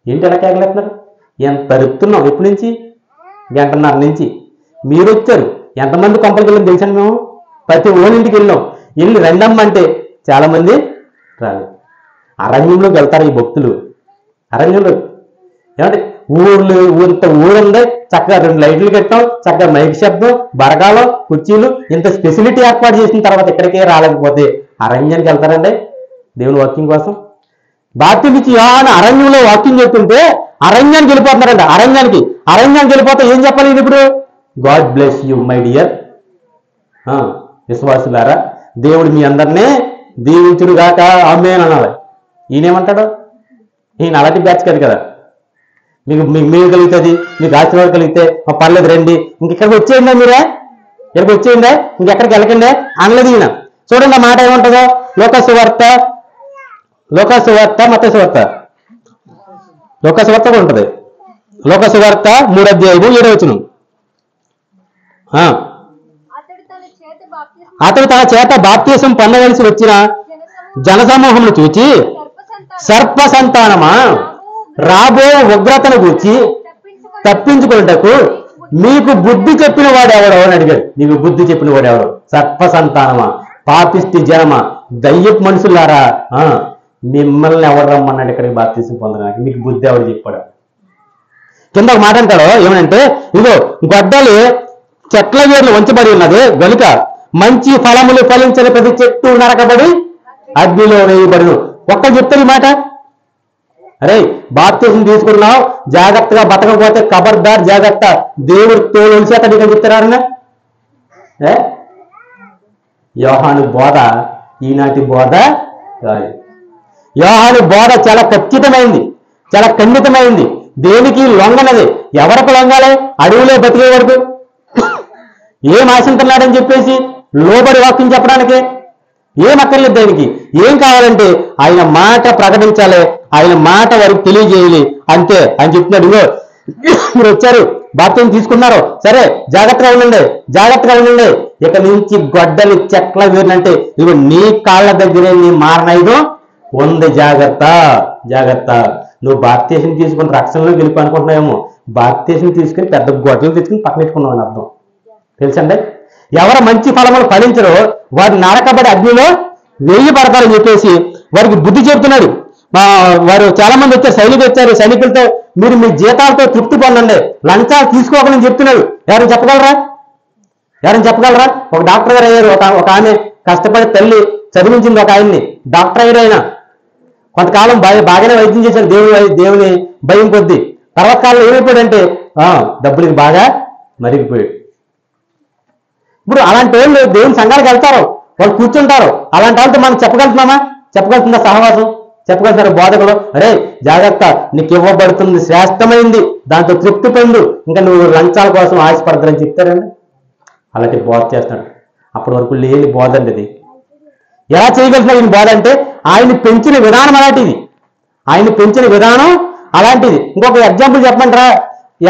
ఏంటి ఎలా కేకలేస్తున్నారు? ఎంత అరుపుతున్నాం ఎప్పటి నుంచి? 1:30 నుంచి. మీరు వచ్చారు, ఎంతమంది కొంపలకి వెళ్ళాం తెలిసాను. మేము ప్రతి ఓనింటికి వెళ్ళి రెండమ్మంటే చాలా మంది రాలేదు. అరణ్యంలోకి వెళ్తారు ఈ భక్తులు. అరణ్యంలో ఏమంటే ఊరుంది, చక్కగా 2 లైట్లు కట్టాం, చక్కగా మైక్ శబ్దం, బరగాలు, కుర్చీలు, ఇంత ఫెసిలిటీ ఏర్పాటు చేసిన తర్వాత ఇక్కడికే రాలేకపోతే అరణ్యానికి వెళ్తారండి దేవుని వాక్యం కోసం? బాప్తిస్మం యోహాను అరణ్యంలో వాక్యం చెప్తుంటే అరణ్యానికి వెళ్ళిపోతున్నారంట. అరణ్యానికి వెళ్ళిపోతే ఏం చెప్పాలి ఇప్పుడు? God bless you my dear విశ్వాసులారా, దేవుడు మీ అందరినీ దీవించుడుగాక ఆమేన్ అనాలి. ఈయనేమంటాడు? ఈయన అలాంటి బ్యాచ్ కాదు కదా. మీకు కలుగుతుంది, మీకు ఆశీర్వాదం కలిగితే పర్లేదు రండి, ఇక్కడికి వచ్చేయండి, ఇక్కడికి వచ్చేయండి, ఇంకెక్కడికి వెళ్ళకండి అనలేదు ఈయన. చూడండి ఆ మాట ఏమంటుందో. లోకాసు వార్త కూడా ఉంటుంది. లోకాసు వార్త 3:7 అతడు తన చేత బాప్తిసం పొందవలసి వచ్చిన జనసమూహమును చూచి, సర్ప సంతానమా, రాబో ఉగ్రతను గూర్చి తప్పించుకున్నటకు మీకు బుద్ధి చెప్పిన వాడు ఎవడో అని అడిగాడు. నీకు బుద్ధి చెప్పిన వాడు ఎవడో? సర్ప సంతానమా, పాపిష్టి జనమా, దయ్యపు మనుషులారా, మిమ్మల్ని ఎవరు రమ్మన్నాడు ఇక్కడికి బాప్తీసం పొందడానికి? మీకు బుద్ధి ఎవరు చెప్పాడు? కింద ఒక మాట అంటాడు ఏమనంటే, ఇదిగో గొడ్డలి చెట్ల వేర్లు వంచబడి ఉన్నది గనుక మంచి ఫలములు ఫలించని ప్రతి చెట్టు నరకబడి అగ్నిలో వేయబడును. ఒక్క చెప్తారు ఈ మాట. అరే బాప్తీసం తీసుకున్నావు, జాగ్రత్తగా బతకపోతే ఖబర్దార్ జాగ్రత్త, దేవుడు తోలు చేతని చెప్తారా? యోహాను బోధ ఈనాటి బోధ కాదు. యోహాను బోధ చాలా ఖచ్చితమైంది, చాలా ఖండితమైంది, దేనికి లొంగనది. ఎవరికి లొంగాలి? అడవిలో బతికే వరకు ఏం ఆశించున్నాడని చెప్పేసి లోబడి వాక్యం చెప్పడానికి ఏం అక్కర్లేదు. దానికి ఏం కావాలంటే ఆయన మాట ప్రకటించాలి, ఆయన మాట వారికి తెలియజేయాలి, అంతే అని చెప్తున్నాడు. ఇగో మీరు వచ్చారు, బాప్తీసం తీసుకున్నారు, సరే జాగ్రత్తగా ఉండండి, జాగ్రత్తగా ఉండండి. ఇక నుంచి గొడ్డలి చెట్ల వేరినంటే ఇవి నీ కాళ్ళ దగ్గరే నీ మారణాయుధం ఉంది, జాగ్రత్త జాగ్రత్త. నువ్వు బాప్తీసం తీసుకుని రక్షణలో గెలుపు అనుకుంటున్నావేమో, బాప్తీసం తీసుకుని పెద్ద గొడ్డలు తెచ్చుకుని పక్కన పెట్టుకున్నావు అని అర్థం. తెలుసండి? ఎవరు మంచి ఫలములు ఫలించరో వారు నరకబడి అగ్నిలో వేయబడతారని చెప్పేసి వారికి బుద్ధి చెబుతున్నాడు. వారు చాలా మంది వచ్చారు, సైనికులు వచ్చారు, సైనికులతో మీరు మీ జీతాలతో తృప్తి పొందండి, లంచాలు తీసుకోవాలని చెప్తున్నాడు. ఎవరైనా చెప్పగలరా? ఎవరైనా చెప్పగలరా? ఒక డాక్టర్ గారు అయ్యారు, ఒక ఆమె కష్టపడి తల్లి చదివించింది ఒక ఆయన్ని, డాక్టర్ అయ్యారు. ఆయన కొంతకాలం బాగానే వైద్యం చేశారు, దేవుని భయం కొద్ది. తర్వాత కాలంలో ఏమైపోయాడంటే డబ్బులకి బాగా మరిగిపోయాడు. ఇప్పుడు అలాంటి వాళ్ళు దేవుని సంఘాలకు వెళ్తారు, వాళ్ళు కూర్చుంటారు. అలాంటి వాళ్ళతో మనం చెప్పగలుగుతున్నామా? చెప్పగలుగుతుందా సహవాసం? చెప్పగలుగుతారు బోధకులు? అరే జాగ్రత్త, నీకు ఇవ్వబడుతుంది శ్రేష్టమైంది, దాంతో తృప్తి పొందు, ఇంకా నువ్వు లంచాల కోసం ఆశపడతారని చెప్తారండి. అలాంటి బోధ చేస్తాడు. అప్పటి వరకు లేని బోధ అండి అది. ఎలా చేయగలుగుతున్నాడు ఈయన బోధ అంటే ఆయన పెంచిన విధానం అలాంటిది, ఆయన పెంచిన విధానం అలాంటిది. ఇంకొక ఎగ్జాంపుల్ చెప్పమంటారా?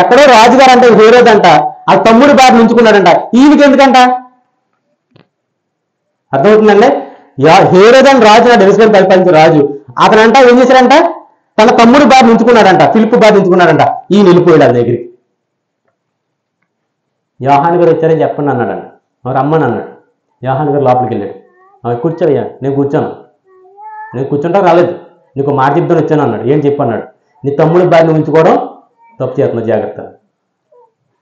ఎక్కడో రాజుగారు అంటే హేరోద్ అంట, ఆ తమ్ముడి బారిని ఉంచుకున్నాడంట. ఈయనకి ఎందుకంట? అర్థమవుతుందండి? హేరోద్ అని రాజు నాడు, ఇశ్రాయేలు పరిపాలించిన రాజు. అతనంట ఏం చేశాడంట? తన తమ్ముడి బారిని ఉంచుకున్నాడంట, ఫిలిప్పు బారిని ఉంచుకున్నాడంట. ఈయన వెళ్ళిపోయాడు వాళ్ళ దగ్గరికి. యోహాను గారు వచ్చారని చెప్పండి అన్నాడంట. రమ్మని అన్నాడు. యోహాను గారు లోపలికి వెళ్ళాడు. కూర్చోయ్యా, నేను కూర్చోను, నేను కూర్చుంటా రాలేదు, నీకు మాట చెప్తాను వచ్చాను అన్నాడు. ఏం చెప్పన్నాడు? నీ తమ్ముడి బారిని ఉంచుకోవడం తప్పు చేస్తున్నావు, జాగ్రత్త.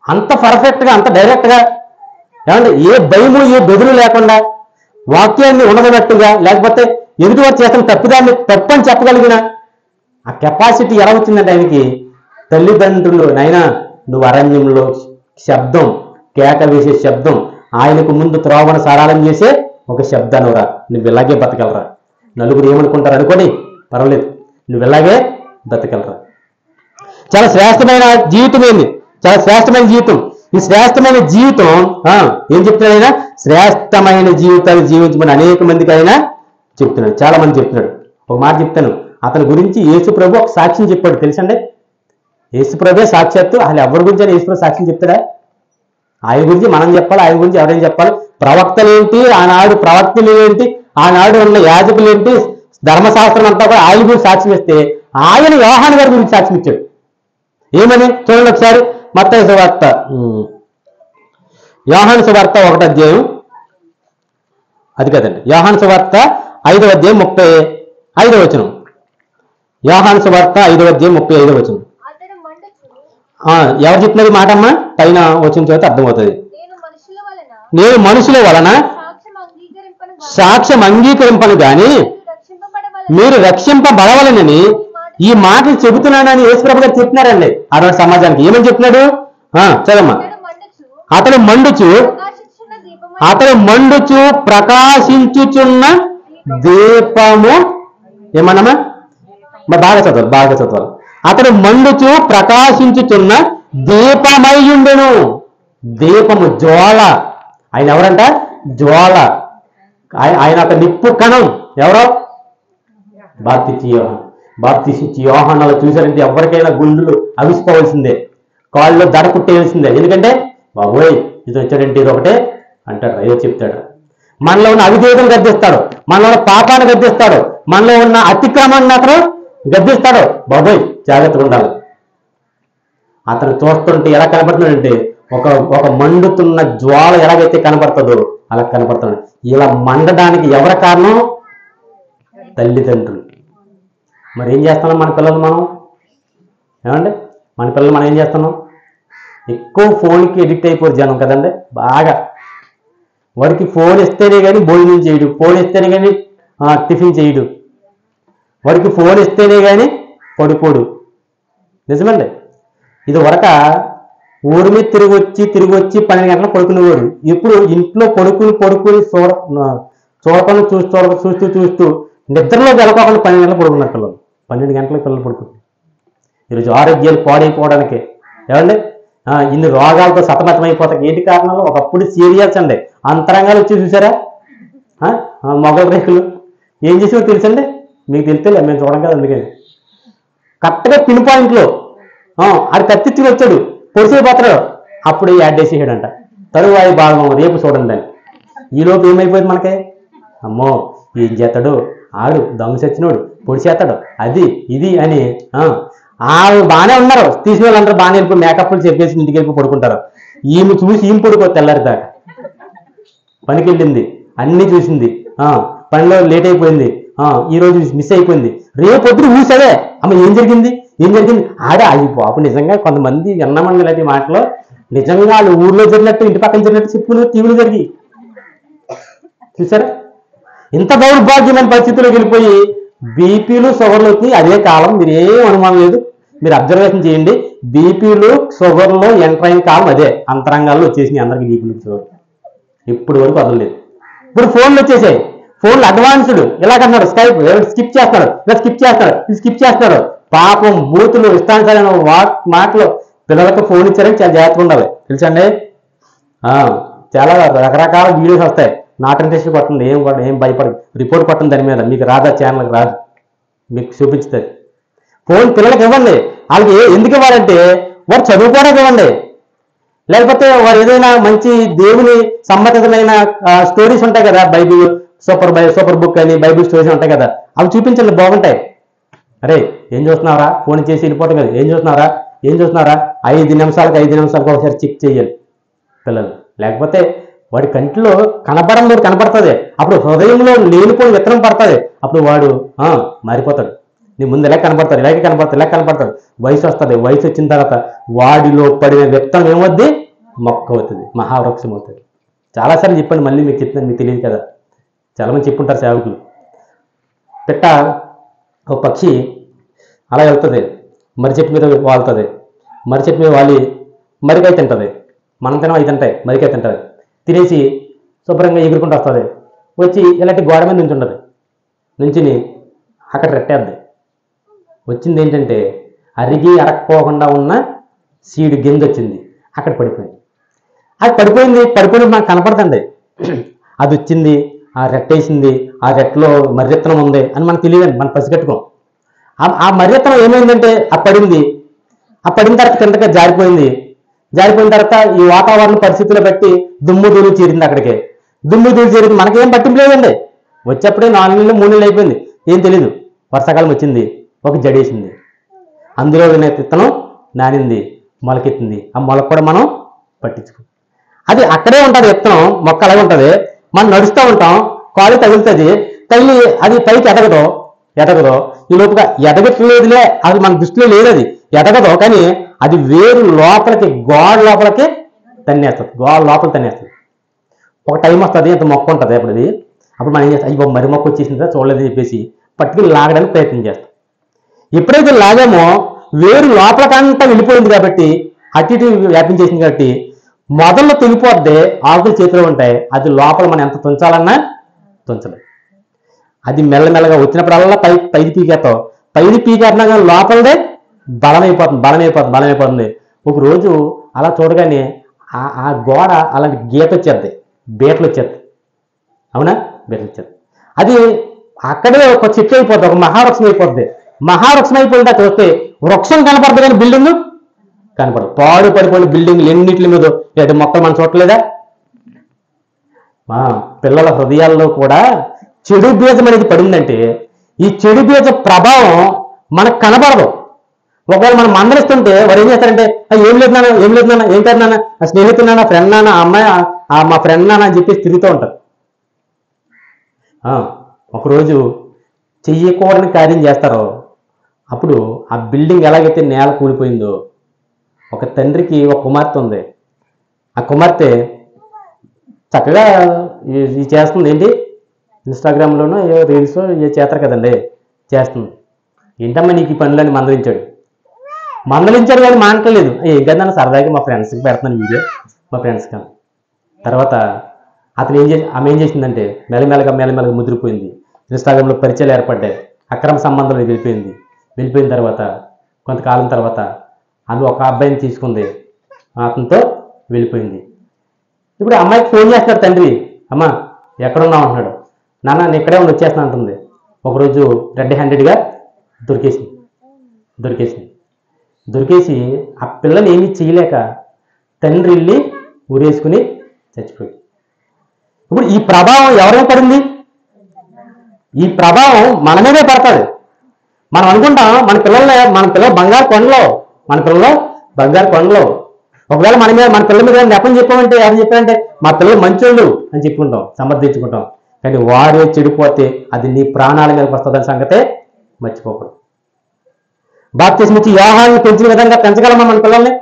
అంత పర్ఫెక్ట్గా, అంత డైరెక్ట్గా, ఏమంటే ఏ భయము ఏ బెదురు లేకుండా వాక్యాన్ని ఉండమన్నట్టుగా, లేకపోతే ఎదుటివారు చేస్తున్న తప్పిదాన్ని తప్పని చెప్పగలిగిన ఆ కెపాసిటీ ఎలా వచ్చిందంటే ఆయనకి, తల్లిదండ్రులు నైనా నువ్వు అరణ్యంలో శబ్దం, కేక వేసే శబ్దం, ఆయనకు ముందు త్రోవను సరళం చేసే ఒక శబ్దానురా, నువ్వు ఇలాగే బతకలరా. నలుగురు ఏమనుకుంటారు అనుకోని పర్వాలేదు, నువ్వు ఇలాగే బతకలరా. చాలా శ్రేష్టమైన జీవితం ఏంది, చాలా శ్రేష్టమైన జీవితం. ఈ శ్రేష్టమైన జీవితం ఏం చెప్తున్నాడు ఆయన? శ్రేష్టమైన జీవితాన్ని జీవించమని అనేక మందికి ఆయన చెప్తున్నాడు, చాలా మంది చెప్తున్నాడు. ఒక మాట చెప్తాను, అతని గురించి యేసు ప్రభు ఒక సాక్ష్యం చెప్పాడు. తెలుసండి? యేసు ప్రభే సాక్షాత్తు, అసలు ఎవరి గురించి యేసు ప్రభు సాక్ష్యం చెప్తాడా? ఆయన గురించి మనం చెప్పాలి, ఆయన గురించి ఎవరైనా చెప్పాలి. ప్రవక్తలు ఏంటి, ఆనాడు ప్రవక్తలు ఏంటి, ఆనాడు ఉన్న యాజకులు ఏంటి, ధర్మశాస్త్రం అంతా కూడా ఆయన గురించి సాక్ష్యం ఇస్తే ఆయన యోహాను గారి గురించి సాక్ష్యం ఇచ్చాడు. ఏమని చూడండి ఒకసారి. మత్తయి సువార్త, యోహాను సువార్త 1వ అధ్యాయం, అది కదండి, యోహాను సువార్త 5వ అధ్యాయం 35వ వచనం. యోహాను సువార్త 5వ అధ్యాయం 35వ వచనం. ఎవరు చెప్పినది మాట అమ్మా? పైన వచ్చిన చోట అర్థమవుతుంది. నేను మనుషుల వలన సాక్ష్యం అంగీకరింపను గాని మీరు రక్షింపబడవలనని ఈ మాటలు చెబుతున్నానని యేసుప్రభు గారు చెప్తున్నారండి ఆనాడు సమాజానికి. ఏమని చెప్తున్నాడు? చదమ్మా. అతను మండుచు ప్రకాశించుచున్న దీపము, ఏమన్నామా? బాగా చదవాలి. అతను మండుచు ప్రకాశించుచున్న దీపమయ్యుండెను. దీపము, జ్వాల. ఆయన ఎవరంట? జ్వాల. ఆయన ఒక నిప్పు కణం. ఎవరో? బాప్తిస్మ యోహానులో చూశారంటే ఎవరికైనా గుండెలు అవిసిపోవలసిందే, కాళ్ళు దడ కుట్టేయాల్సిందే. ఎందుకంటే బాబోయ్ ఇది వచ్చాడంటే ఇది ఒకటే అంటాడు, ఏదో చెప్తాడు. మనలో ఉన్న అవిధేయతను గద్దిస్తాడు, మనలో ఉన్న పాపాన్ని గద్దిస్తాడు, మనలో ఉన్న అతిక్రమాన్ని అతను గద్దిస్తాడు. బాబోయ్ జాగ్రత్తగా ఉండాలి. అతను చూస్తుంటే ఎలా కనపడుతున్నాడంటే ఒక మండుతున్న జ్వాల ఎలాగైతే కనపడుతుందో అలా కనపడుతున్నాడు. ఇలా మండడానికి ఎవరి కారణం? తల్లిదండ్రులు. మరి ఏం చేస్తున్నాం మన పిల్లలు మనం? ఏమండి మన పిల్లలు మనం ఏం చేస్తున్నాం? ఎక్కువ ఫోన్కి ఎడిక్ట్ అయిపోరు జనం కదండి. బాగా వాడికి ఫోన్ ఇస్తేనే కానీ భోజనం చేయడు, ఫోన్ ఇస్తేనే కానీ టిఫిన్ చేయడు, వాడికి ఫోన్ ఇస్తేనే కానీ పడుకోడు. నిజమండి. ఇది వరక ఊరి మీద తిరిగి వచ్చి 12 గంటలకు పడుకునేవాడు. ఇప్పుడు ఇంట్లో పడుకుని చూడకుండా చూస్తూ నిద్రలో వెళ్ళకోకుండా 12 గంటలు పడుకున్నారు పిల్లలు. 12 గంటలకు పిల్లలు పడుకుంటారు. ఈరోజు ఆరోగ్యాలు పాడైపోవడానికి ఏమండి ఇన్ని రోగాలతో సతమతమైపోతాయి. ఏంటి కారణాలు? ఒకప్పుడు సీరియల్స్ అండి, అంతరంగాలు వచ్చి చూసారా? మొగల రేకులు ఏం చేసేవో తెలుసండి? మీకు తెలితే మేము చూడం కదా. అందుకని కరెక్ట్గా పిన్ పాయింట్లో అది కత్తిచ్చి వచ్చాడు, పొడిసైపోతాడు, అప్పుడు యాడ్ చేసేసాడంట. తరువాయి భాగం రేపు చూడండి అని. ఈలోపు ఏమైపోయింది మనకి? అమ్మో ఏం చేస్తాడు ఆడు, దొంగ సచ్చినోడు, పొడిచేస్తాడు, అది ఇది అని బాగానే ఉన్నారు. తీసిన వాళ్ళందరూ బాగానే వెళ్ళిపోయి మేకప్లు చెప్పేసి ఇంటికి వెళ్ళి పడుకుంటారు. ఈమె చూసి ఈమె పడుకో తెల్లారి దాకా. పనికి వెళ్ళింది, అన్నీ చూసింది, పనిలో లేట్ అయిపోయింది, ఈ రోజు మిస్ అయిపోయింది, రేపు పొద్దున ఊసాడే అమ్మ ఏం జరిగింది అది పాపం. నిజంగా కొంతమంది ఎన్నమంది ఇలాంటి మాటలు నిజంగా వాళ్ళు ఊర్లో జరిగినట్టు ఇంటి పక్కన జరిగినట్టు చెప్పుకున్నారు, టీవీలు జరిగి చూసారా? ఇంత దౌర్భాగ్యమైన పరిస్థితుల్లోకి వెళ్ళిపోయి బీపీలు షుగర్లు వచ్చి అదే కాలం. మీరు ఏం అనుమానం లేదు, మీరు అబ్జర్వేషన్ చేయండి. బీపీలు షుగర్లో ఎంటర్ అయిన కాలం అదే. అంతరంగాల్లో వచ్చేసినాయి అందరికి బీపీలు షుగర్. ఇప్పుడు వరకు వదలలేదు. ఇప్పుడు ఫోన్లు వచ్చేసాయి. ఫోన్లు అడ్వాన్స్డ్. ఇలాగన్నాడు స్కైప్ స్కిప్ చేస్తున్నాడు. పాపం బూతులు ఇష్టానుసారైన మాటలు. పిల్లలకు ఫోన్ ఇచ్చారని చాలా జాగ్రత్తగా ఉండాలి తెలుసండి. చాలా రకరకాల వీడియోస్ వస్తాయి. నాట్ ఇంట్రెస్ట్ కొట్టండి, ఏం భయపడదు. రిపోర్ట్ కొట్టండి దాని మీద. మీకు రాదా? ఛానల్కి రాదు, మీకు చూపించుతుంది. ఫోన్ పిల్లలకి ఇవ్వండి. వాళ్ళకి ఎందుకు ఇవ్వాలంటే వారు చదువుకోవడానికి ఇవ్వండి, లేకపోతే వారు ఏదైనా మంచి దేవుని సంబంధితమైన స్టోరీస్ ఉంటాయి కదా, బైబిల్ సూపర్ బుక్ అని బైబిల్ స్టోరీస్ ఉంటాయి కదా, అవి చూపించండి, బాగుంటాయి. అరే ఏం చూస్తున్నారా? ఫోన్ చేసి వెళ్ళిపోతాం కదా, ఏం చూస్తున్నారా 5 నిమిషాలకు ఒకసారి చెక్ చేయాలి పిల్లలు. లేకపోతే వాడి కంటిలో కనపడుతుంది, అప్పుడు హృదయంలో లేనిపోయిన విత్తనం పడుతుంది, అప్పుడు వాడు మారిపోతాడు. నీ ముందు ఇలా కనపడతాడు. వయసు వస్తుంది. వయసు వచ్చిన తర్వాత వాడిలో పడిన విత్తనం ఏమవుద్ది? మొక్క అవుతుంది, మహావృక్షం అవుతుంది. చాలాసార్లు చెప్పండి, మళ్ళీ మీకు చెప్తున్నాను, మీకు తెలియదు కదా. చాలామంది చెప్పుంటారు సేవకులు. పిట్ట ఒక పక్షి అలా వెళ్తుంది, మర్రి చెట్టు మీద వాళ్తుంది. మర్రి చెట్టు మీద వాలి మరికాయ తింటుంది. మనం తినం, అవి తింటాయి. మరికాయ తింటుంది. తినేసి శుభ్రంగా ఎగురుకుంటూ వస్తుంది. వచ్చి ఇలాంటి గోడ మీద నుంచుంటుంది. నుంచుని అక్కడ రెట్టేద్ది. వచ్చింది ఏంటంటే అరిగి అరక్కపోకుండా ఉన్న సీడు గింజ వచ్చింది. అక్కడ పడిపోయింది. అది పడిపోయింది మనకు కనపడుతుంది. అది వచ్చింది, ఆ రెట్టేసింది, ఆ రెట్టలో మర్రెత్తనం ఉంది అని మనకు తెలియదండి, మనం పసిగట్టుకోం. ఆ మర్రెత్తనం ఏమైందంటే ఆ పడిన తర్వాత కిందకి జారిపోయిన తర్వాత ఈ వాతావరణ పరిస్థితులు బట్టి దుమ్ము ధూళి చేరింది. అక్కడికి దుమ్ము ధూళి చేరింది, మనకేం పట్టింపు లేదండి. వచ్చేప్పుడే 4 నెలలు 3 నెలలు అయిపోయింది, ఏం తెలీదు. వర్షాకాలం వచ్చింది, ఒక జడేసింది. అందులో విత్తనం నానింది, మొలకెత్తింది. ఆ మొలక కూడా మనం పట్టించుకో. అది అక్కడే ఉంటుంది, విత్తనం మొక్క అలాగే ఉంటుంది. మనం నడుస్తూ ఉంటాం, కాలు తగులుతుంది, తగిలి అది పైకి ఎదగదో ఈ లోపుగా ఎదగట్లేదులే, అది మన దృష్టిలో లేదు, అది ఎదగదో. కానీ అది వేరు లోపలికి, గోడ లోపలికి తన్నేస్తుంది. ఒక టైం వస్తుంది, అంత మొక్క ఉంటుంది. అప్పుడు మనం ఏం చేస్తాం? అయ్యో మర్రి మొక్క వచ్చేసిందా చూడలేదని చెప్పేసి పట్టుకుని లాగడానికి ప్రయత్నం చేస్తాం. ఎప్పుడైతే లాగామో వేరు లోపలికంతా వెళ్ళిపోయింది కాబట్టి, అటు ఇటు వ్యాపించేసింది కాబట్టి మొదల్లో తెగిపోద్ది. ఆకులు చేతిలో ఉంటాయి, అది లోపల మనం ఎంత తుంచాలన్నా తుంచలేదు. అది మెల్లమెల్లగా వచ్చినప్పుడల్లా పైది పీకేస్తాం. పైది పీకేస్తున్నా కానీ లోపలదే బలమైపోతుంది. ఒక రోజు అలా చూడగానే ఆ గోడ అలాంటి బీటలు వచ్చేది. అవునా? బీటలు వచ్చేది. అది అక్కడే ఒక చెట్టు అయిపోతుంది, ఒక మహావృక్షం అయిపోద్ది. మహావృక్షం అయిపోయిందా చూస్తే వృక్షం కనపడదు కానీ బిల్డింగ్ కనపడదు. పడిపోయిన బిల్డింగ్లు ఎన్నిటి మీద లేదా మొక్కలు మనం చూడలేదా? పిల్లల హృదయాల్లో కూడా చెడు బీజం అనేది పడిందంటే ఈ చెడు బీజ ప్రభావం మనకు కనపడదు. ఒకవేళ మనం మందలిస్తుంటే వారు ఏం చేస్తారంటే ఏం లేదు నాన్న ఏం కాదు నాన్న, స్నేహితున్నా, ఫ్రెండ్ నాన్న, అమ్మాయి మా ఫ్రెండ్ నాన్న అని చెప్పేసి తిరుగుతూ ఉంటారు. ఒకరోజు చెయ్యకూడని కార్యం చేస్తారు, అప్పుడు ఆ బిల్డింగ్ ఎలాగైతే నేల కూలిపోయిందో, ఒక తండ్రికి ఒక కుమార్తె ఉంది. ఆ కుమార్తె చక్కగా ఇది చేస్తుంది. ఏంటి, ఇన్స్టాగ్రామ్లోనో ఏ రీల్స్ ఏ చేస్తారు కదండి, చేస్తుంది. ఏంటమ్మా నీకు ఈ పనులని మందలించాడు కానీ మానట్లేదు. ఏం కదన్నా సరదాగా మా ఫ్రెండ్స్కి పెడుతున్నాను వీడియో, మా ఫ్రెండ్స్కి. తర్వాత ఆమె ఏం చేసిందంటే మెల్లమెల్లగా ముదిరిపోయింది. ఇన్స్టాగ్రామ్లో పరిచయాలు ఏర్పడ్డాయి, అక్రమ సంబంధాలు వెళ్ళిపోయిన తర్వాత కొంతకాలం తర్వాత ఆమె ఒక అబ్బాయిని తీసుకుంది, అతనితో వెళ్ళిపోయింది. ఇప్పుడు అమ్మాయికి ఫోన్ చేస్తున్నాడు తండ్రి, అమ్మ ఎక్కడున్నావు అంటున్నాడు. నాన్న నేను ఇక్కడే వచ్చేస్తాను అంటుంది. ఒకరోజు రెడ్ హ్యాండెడ్గా దొరికేసి ఆ పిల్లని ఏమీ చేయలేక తండ్రి వెళ్ళి ఊరేసుకుని చచ్చిపోయి. ఇప్పుడు ఈ ప్రభావం ఎవరైనా పడింది? ఈ ప్రభావం మన మీదే పడతాడు. మనం అనుకుంటాం మన పిల్లలు బంగారు కొండలో ఒకవేళ మన పిల్లల మీద నెపం చెప్పామంటే ఎవరు చెప్పారంటే మా పిల్లలు మంచోళ్ళు అని చెప్పుకుంటాం, సమర్థించుకుంటాం. కానీ వారే చెడిపోతే అది నీ ప్రాణాల మీదకి వస్తుందని సంగతే మర్చిపోకూడదు. బాప్తిస్మం ఇచ్చి యోహాను పెంచిన విధంగా పెంచగలమా మన పిల్లల్ని?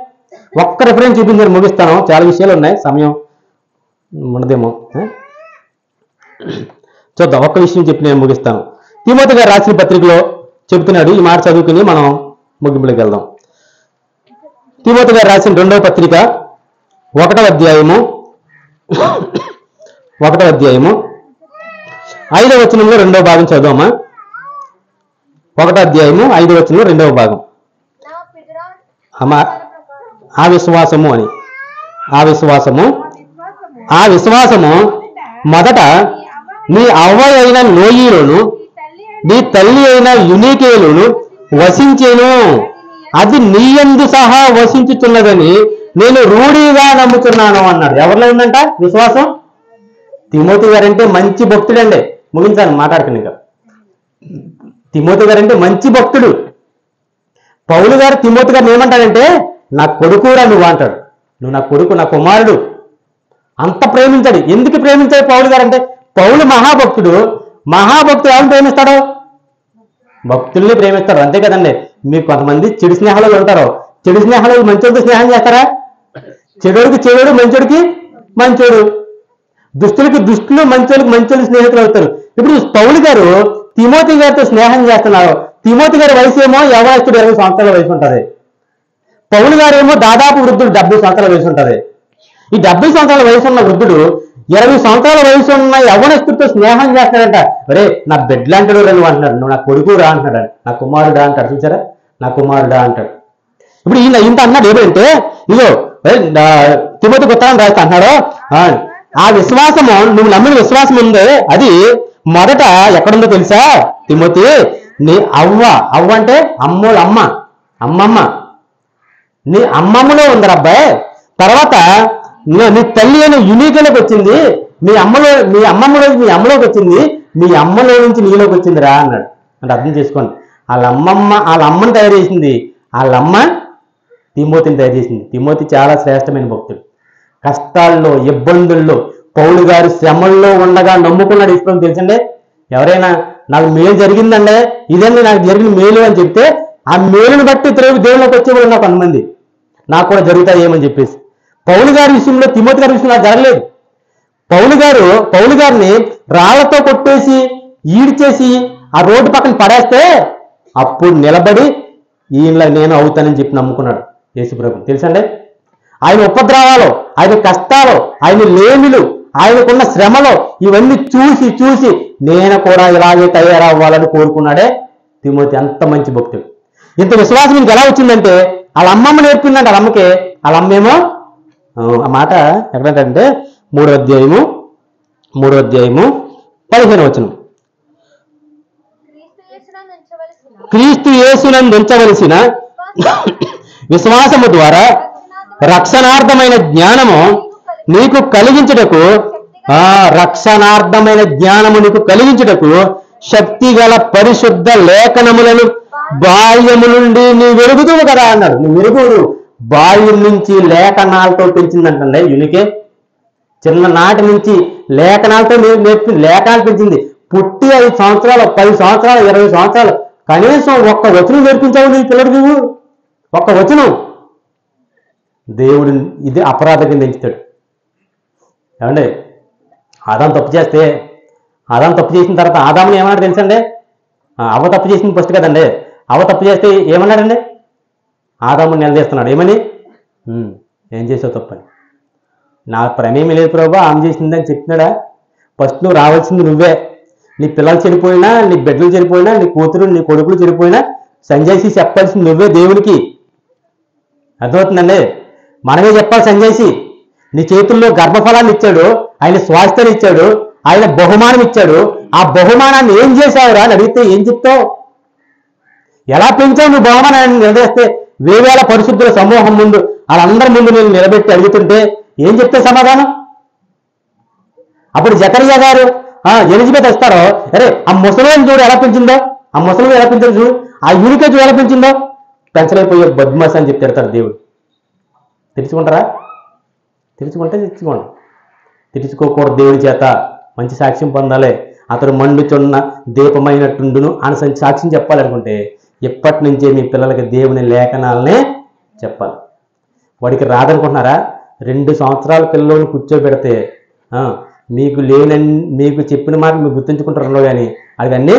ఒక్క రిఫరెన్స్ చూపించి ముగిస్తాను, చాలా విషయాలు ఉన్నాయి, సమయం ఉండదేమో. చూద్దాం, ఒక్క విషయం చెప్పి నేను ముగిస్తాను. తిమోతి గారు రాసిన పత్రికలో చెబుతున్నాడు, ఈ మాట చదువుకుని మనం ముగింపులోకి వెళ్దాం. తిమోతి గారు రాసిన 2వ పత్రిక 1వ అధ్యాయము 5వ వచనంలో 2వ భాగం చదువుమా. 1వ అధ్యాయము 5వ వచనంలో 2వ భాగం. ఆ విశ్వాసము మొదట నీ అవ్వ అయిన నోయిలోను నీ తల్లి అయిన యునికేలును వసించేను, అది నీయందు సహా వసించుతున్నదని నేను రూఢిగా నమ్ముతున్నాను అన్నాడు. ఎవరిలో ఉందంట విశ్వాసం? తిమోతి గారంటే మంచి భక్తుడండి. ముగించాను మాట్లాడుకుని. ఇంకా తిమోతి గారంటే మంచి భక్తుడు. పౌలు గారు తిమోతి గారిని ఏమంటాడంటే నా కొడుకురా నువ్వు అంటాడు. నువ్వు నా కొడుకు, నా కుమారుడు. అంత ప్రేమించాడు. ఎందుకు ప్రేమించాడు పౌలు గారు అంటే, పౌలు మహాభక్తుడు ఎవరిని ప్రేమిస్తాడు? భక్తుల్ని ప్రేమిస్తాడు, అంతే కదండి. మీరు కొంతమంది చెడు స్నేహాలు ఉంటారు. చెడు స్నేహాలు మంచోడికి స్నేహం చేస్తారా? చెడుడికి చెడు, మంచోడికి మంచోడు. దుష్టులకి దుష్టులు, మంచోళ్ళు స్నేహితులు అవుతారు. ఇప్పుడు పౌలు గారు తిమోతి గారితో స్నేహం చేస్తున్నారు. తిమోతి గారి వయసు ఏమో యవనస్తుడు 20 సంవత్సరాల వయసు ఉంటుంది. పౌలు గారు ఏమో దాదాపు వృద్ధుడు 70 సంవత్సరాల వయసు ఉంటుంది. ఈ 70 సంవత్సరాల వయసు ఉన్న వృద్ధుడు 20 సంవత్సరాల వయసు ఉన్న యవనస్తుడితో స్నేహం చేస్తాడంట. అరే నా బిడ్డ లాంటి నువ్వు అంటున్నాడు, నువ్వు నా కొడుకు రా అంటున్నాడు, నా కుమారుడా అంటాడు. చూసారా, నా కుమారుడా అంటాడు. ఇప్పుడు ఈయన ఇంత అన్నాడు ఏమంటే, ఇదో తిమోతి ఉత్తరం రాస్తా అంటున్నాడు. ఆ విశ్వాసము, నువ్వు నమ్మిన విశ్వాసం ఉంది, అది మొదట ఎక్కడుందో తెలుసా తిమోతి? నీ అవ్వ అంటే అమ్మమ్మ, నీ అమ్మమ్మలో ఉందరా అబ్బాయి. తర్వాత నీ తల్లి అయిన యునీకలోకి వచ్చింది, మీ అమ్మలోకి వచ్చింది, మీ అమ్మలో నుంచి నీలోకి వచ్చిందిరా అన్నాడు. అంటే అర్థం చేసుకోండి, వాళ్ళ అమ్మని తయారు చేసింది, వాళ్ళమ్మ తిమోతిని తయారు చేసింది. తిమోతి చాలా శ్రేష్టమైన భక్తుడు. కష్టాల్లో, ఇబ్బందుల్లో, పౌలు గారు శ్రమల్లో ఉండగా నమ్ముకున్నాడు. ఇష్టం తెలుసండి, ఎవరైనా నాకు మేలు జరిగిందండి, ఇదండి నాకు జరిగిన మేలు అని చెప్తే ఆ మేలును బట్టి దేవుళ్ళకి వచ్చేవాళ్ళు నాకు కొంతమంది, నాకు కూడా జరుగుతాయి ఏమని చెప్పేసి. పౌలు గారి విషయంలో, తిమోతి గారి విషయంలో నాకు జరగలేదు. పౌలు గారిని రాళ్లతో కొట్టేసి ఈడ్చేసి ఆ రోడ్డు పక్కన పడేస్తే అప్పుడు నిలబడి ఈయన నేను అవుతానని చెప్పి నమ్ముకున్నాడు యేసుప్రభు. తెలుసండి, ఆయన ఉపద్రవాలు, ఆయన కష్టాలు, ఆయన లేమిలు, ఆయనకున్న శ్రమలో ఇవన్నీ చూసి నేను కూడా ఇలాగే తయారవ్వాలని కోరుకున్నాడే తిమోతి. అంత మంచి భక్తుడు. ఇంత విశ్వాసం ఇంక ఎలా వచ్చిందంటే వాళ్ళ అమ్మమ్మ నేర్పిందంటే, వాళ్ళ అమ్మకి. వాళ్ళ అమ్మేమో ఆ మాట ఎక్కడంటే 3వ అధ్యాయము 15వ వచనం. క్రీస్తు యేసునందు ఉంచవలసిన విశ్వాసము ద్వారా రక్షణార్థమైన జ్ఞానము నీకు కలిగించుటకు శక్తిగల పరిశుద్ధ లేఖనములను బాల్యము నుండి నీ వెరుగుదువు కదా అన్నాడు. నీ వెరుగుడు బాల్యం నుంచి లేఖనాలతో పెంచిందంటే యునికే. చిన్ననాటి నుంచి లేఖనాలతో లేఖనాలు పెంచింది. పుట్టి 5 సంవత్సరాలు, 10 సంవత్సరాలు, 20 సంవత్సరాలు కనీసం ఒక్క వచనం నేర్పించావు నీ పిల్లడికి నువ్వు, ఒక్క వచనం. దేవుడు ఇది అపరాధం కింద ఎంచుతాడు. ఏమండి, ఆదాము తప్పు చేసిన తర్వాత ఆదాముని ఏమన్నాడు తెలుసండి? అవ్వ తప్పు చేసింది ఫస్ట్ కదండి. అవ్వ తప్పు చేస్తే ఏమన్నాడండి? ఆదాముని నిలదీస్తున్నాడు. ఏమని? ఏం చేసావు తప్పని. నా ప్రమేయం లేదు ప్రభు, ఆమె చేసిందని చెప్తున్నాడా? ఫస్ట్ నువ్వు రావాల్సింది నువ్వే. నీ పిల్లలు చనిపోయినా, నీ బిడ్డలు చనిపోయినా, నీ కూతురు నీ కొడుకులు చనిపోయినా సంజయ్సి చెప్పాల్సింది నువ్వే దేవుడికి. అర్థమవుతుందండి? మనమే చెప్పాలి సంజయ్సి. నీ చేతుల్లో గర్భఫలాన్ని ఇచ్చాడు, ఆయన స్వాస్థ్యాన్ని ఇచ్చాడు, ఆయన బహుమానం ఇచ్చాడు. ఆ బహుమానాన్ని ఏం చేశావురా అని అడిగితే ఏం చెప్తావు? ఎలా పెంచావు నువ్వు బహుమానాన్ని నిలదీస్తే? వేవేల పరిశుద్ధుల సమూహం ముందు, వాళ్ళందరి ముందు నేను నిలబెట్టి అడుగుతుంటే ఏం చెప్తే సమాధానం? అప్పుడు జకరియా గారు ఎలిజబెత్ వస్తారో, అరే ఆ ముసలిని చూడు ఎలా పెంచిందో, ఆ ముసలి ఎలా పెంచారు చూడు, ఆ యూనికే చూడు ఎలా పెంచిందో, పెంచలేకపోయే బద్మాస్ అని చెప్పి తిడతాడు దేవుడు. తెరుచుకుంటారా? తెరుచుకోండి. తెరుచుకోకూడదు. దేవుడి చేత మంచి సాక్ష్యం పొందాలి. అతడు మండుచున్న దీపమైనట్టుండును అని సాక్ష్యం చెప్పాలనుకుంటే ఎప్పటి నుంచే మీ పిల్లలకి దేవుని లేఖనాలనే చెప్పాలి. వాడికి రాదనుకుంటున్నారా? 2 సంవత్సరాల పిల్లల్ని కూర్చోబెడితే మీకు చెప్పిన మాట మీరు గుర్తుంచుకుంటారు కానీ అది అన్నీ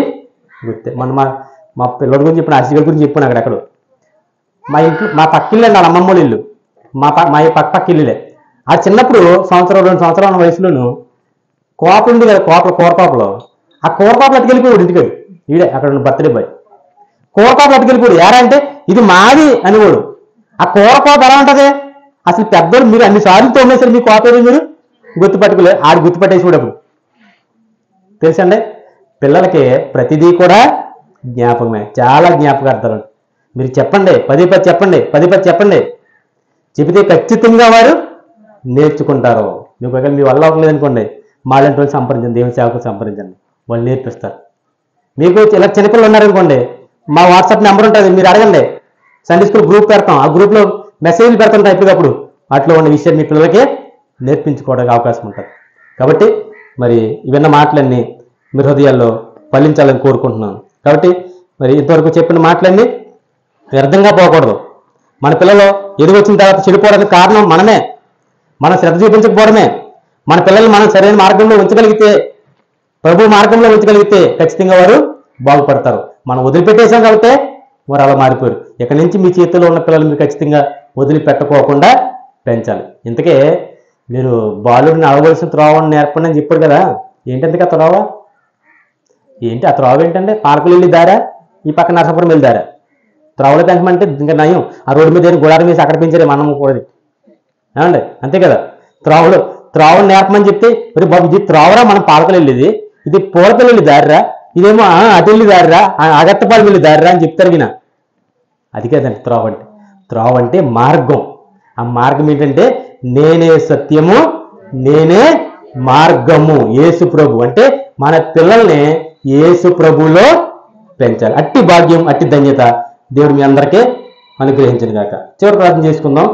గుర్తే. మా పిల్లల గురించి చెప్పిన అసిగల గురించి చెప్పాను. అక్కడెక్కడ మా ఇంట్లో మా పక్కిల్లే వాళ్ళ అమ్మమ్మ ఇల్లు, మా పక్క ఇల్లులే. ఆ చిన్నప్పుడు 2 సంవత్సరాల వయసులోను కోప ఉంది కదా, కూరకోపలో ఆ కూరకోపలు అట్టుకెళ్ళిపోయాడు ఇంటికాడు. ఈడే అక్కడ ఉన్న బర్త్డే బాయ్ కూరకోపలు అట్టుకెళ్ళిపోయాడు. ఎరా అంటే ఇది మాది అనేవాడు. ఆ కూరకోప ఎలా ఉంటుంది? అసలు పెద్దోడు మీరు అన్నిసార్లు తోమేసరి మీ కోప ఏదో మీరు గుర్తుపట్టుకోలేదు. ఆడు గుర్తుపట్టేసి అప్పుడు తెలుసండి. పిల్లలకి ప్రతిదీ కూడా జ్ఞాపకమే, చాలా జ్ఞాపకార్థాలు. మీరు చెప్పండి, 10 చెప్పండి. చెబితే ఖచ్చితంగా వారు నేర్చుకుంటారు. మీకు ఒకవేళ మీ వల్ల అవ్వలేదు అనుకోండి, మాలాంటి వాళ్ళు సంప్రదించండి, దేవుని సేవకులు సంప్రదించండి, వాళ్ళు నేర్పిస్తారు. మీకు ఇలా చిన్నపిల్లలు ఉన్నారనుకోండి, మా వాట్సాప్ నెంబర్ ఉంటుంది, మీరు అడగండి. సండే స్కూల్ గ్రూప్ పెడతాం, ఆ గ్రూప్లో మెసేజ్లు పెడతాం ఎప్పటికప్పుడు. అట్లా ఉన్న విషయం మీ పిల్లలకి నేర్పించుకోవడానికి అవకాశం ఉంటుంది. కాబట్టి మరి ఇవన్న మాటలన్నీ మీ హృదయాల్లో ఫలించాలని కోరుకుంటున్నాను. కాబట్టి మరి ఇంతవరకు చెప్పిన మాటలన్నీ వ్యర్థంగా పోకూడదు. మన పిల్లలు ఎదుగొచ్చిన తర్వాత చెడిపోవడానికి కారణం మనమే, మనం శ్రద్ధ చూపించకపోవడమే. మన పిల్లల్ని మనం సరైన మార్గంలో ఉంచగలిగితే, ప్రభు మార్గంలో ఉంచగలిగితే ఖచ్చితంగా వారు బాగుపడతారు. మనం వదిలిపెట్టేసాం కాబట్టి వారు అలా మారిపోయారు. ఇక్కడి నుంచి మీ చేతిలో ఉన్న పిల్లలు మీరు ఖచ్చితంగా వదిలిపెట్టుకోకుండా పెంచాలి. ఇంతకే మీరు బాలుడిని అడగవలసిన త్రోవని నేర్పండి అని చెప్పాడు కదా. ఏంటంతగా త్రోవ ఏంటి? ఆ త్రోవ ఏంటంటే పార్కులు వెళ్ళి దారా, ఈ పక్క నరసాపురం వెళ్ళి దారా. త్రోవలో పెంచమంటే ఇంకా నయం. ఆ రోడ్డు మీద గుడారం వేసి అక్కడ పెంచారే మనం కూడా. ఏమండి? అంతే కదా. త్రోవను నేర్పమని చెప్తే మరి బాబు ఇది త్రోవరా, మనం పాలకలు వెళ్ళేది, ఇది పూలపల్లి వెళ్ళి దారిరా, ఇదేమో అటు వెళ్ళి దారిరా, అగత్తపాలు వెళ్ళి దారిరా అని చెప్తారు వినా. అది కదండి త్రోవ అంటే. త్రోవ అంటే మార్గం. ఆ మార్గం ఏంటంటే నేనే సత్యము, నేనే మార్గము. యేసు ప్రభు అంటే మన పిల్లల్ని యేసు ప్రభులో పెంచాలి. అట్టి భాగ్యం, అట్టి ధన్యత దేవుడు మీ అందరికీ అనుగ్రహించను గాక. చివరి ప్రార్థన చేసుకుందాం.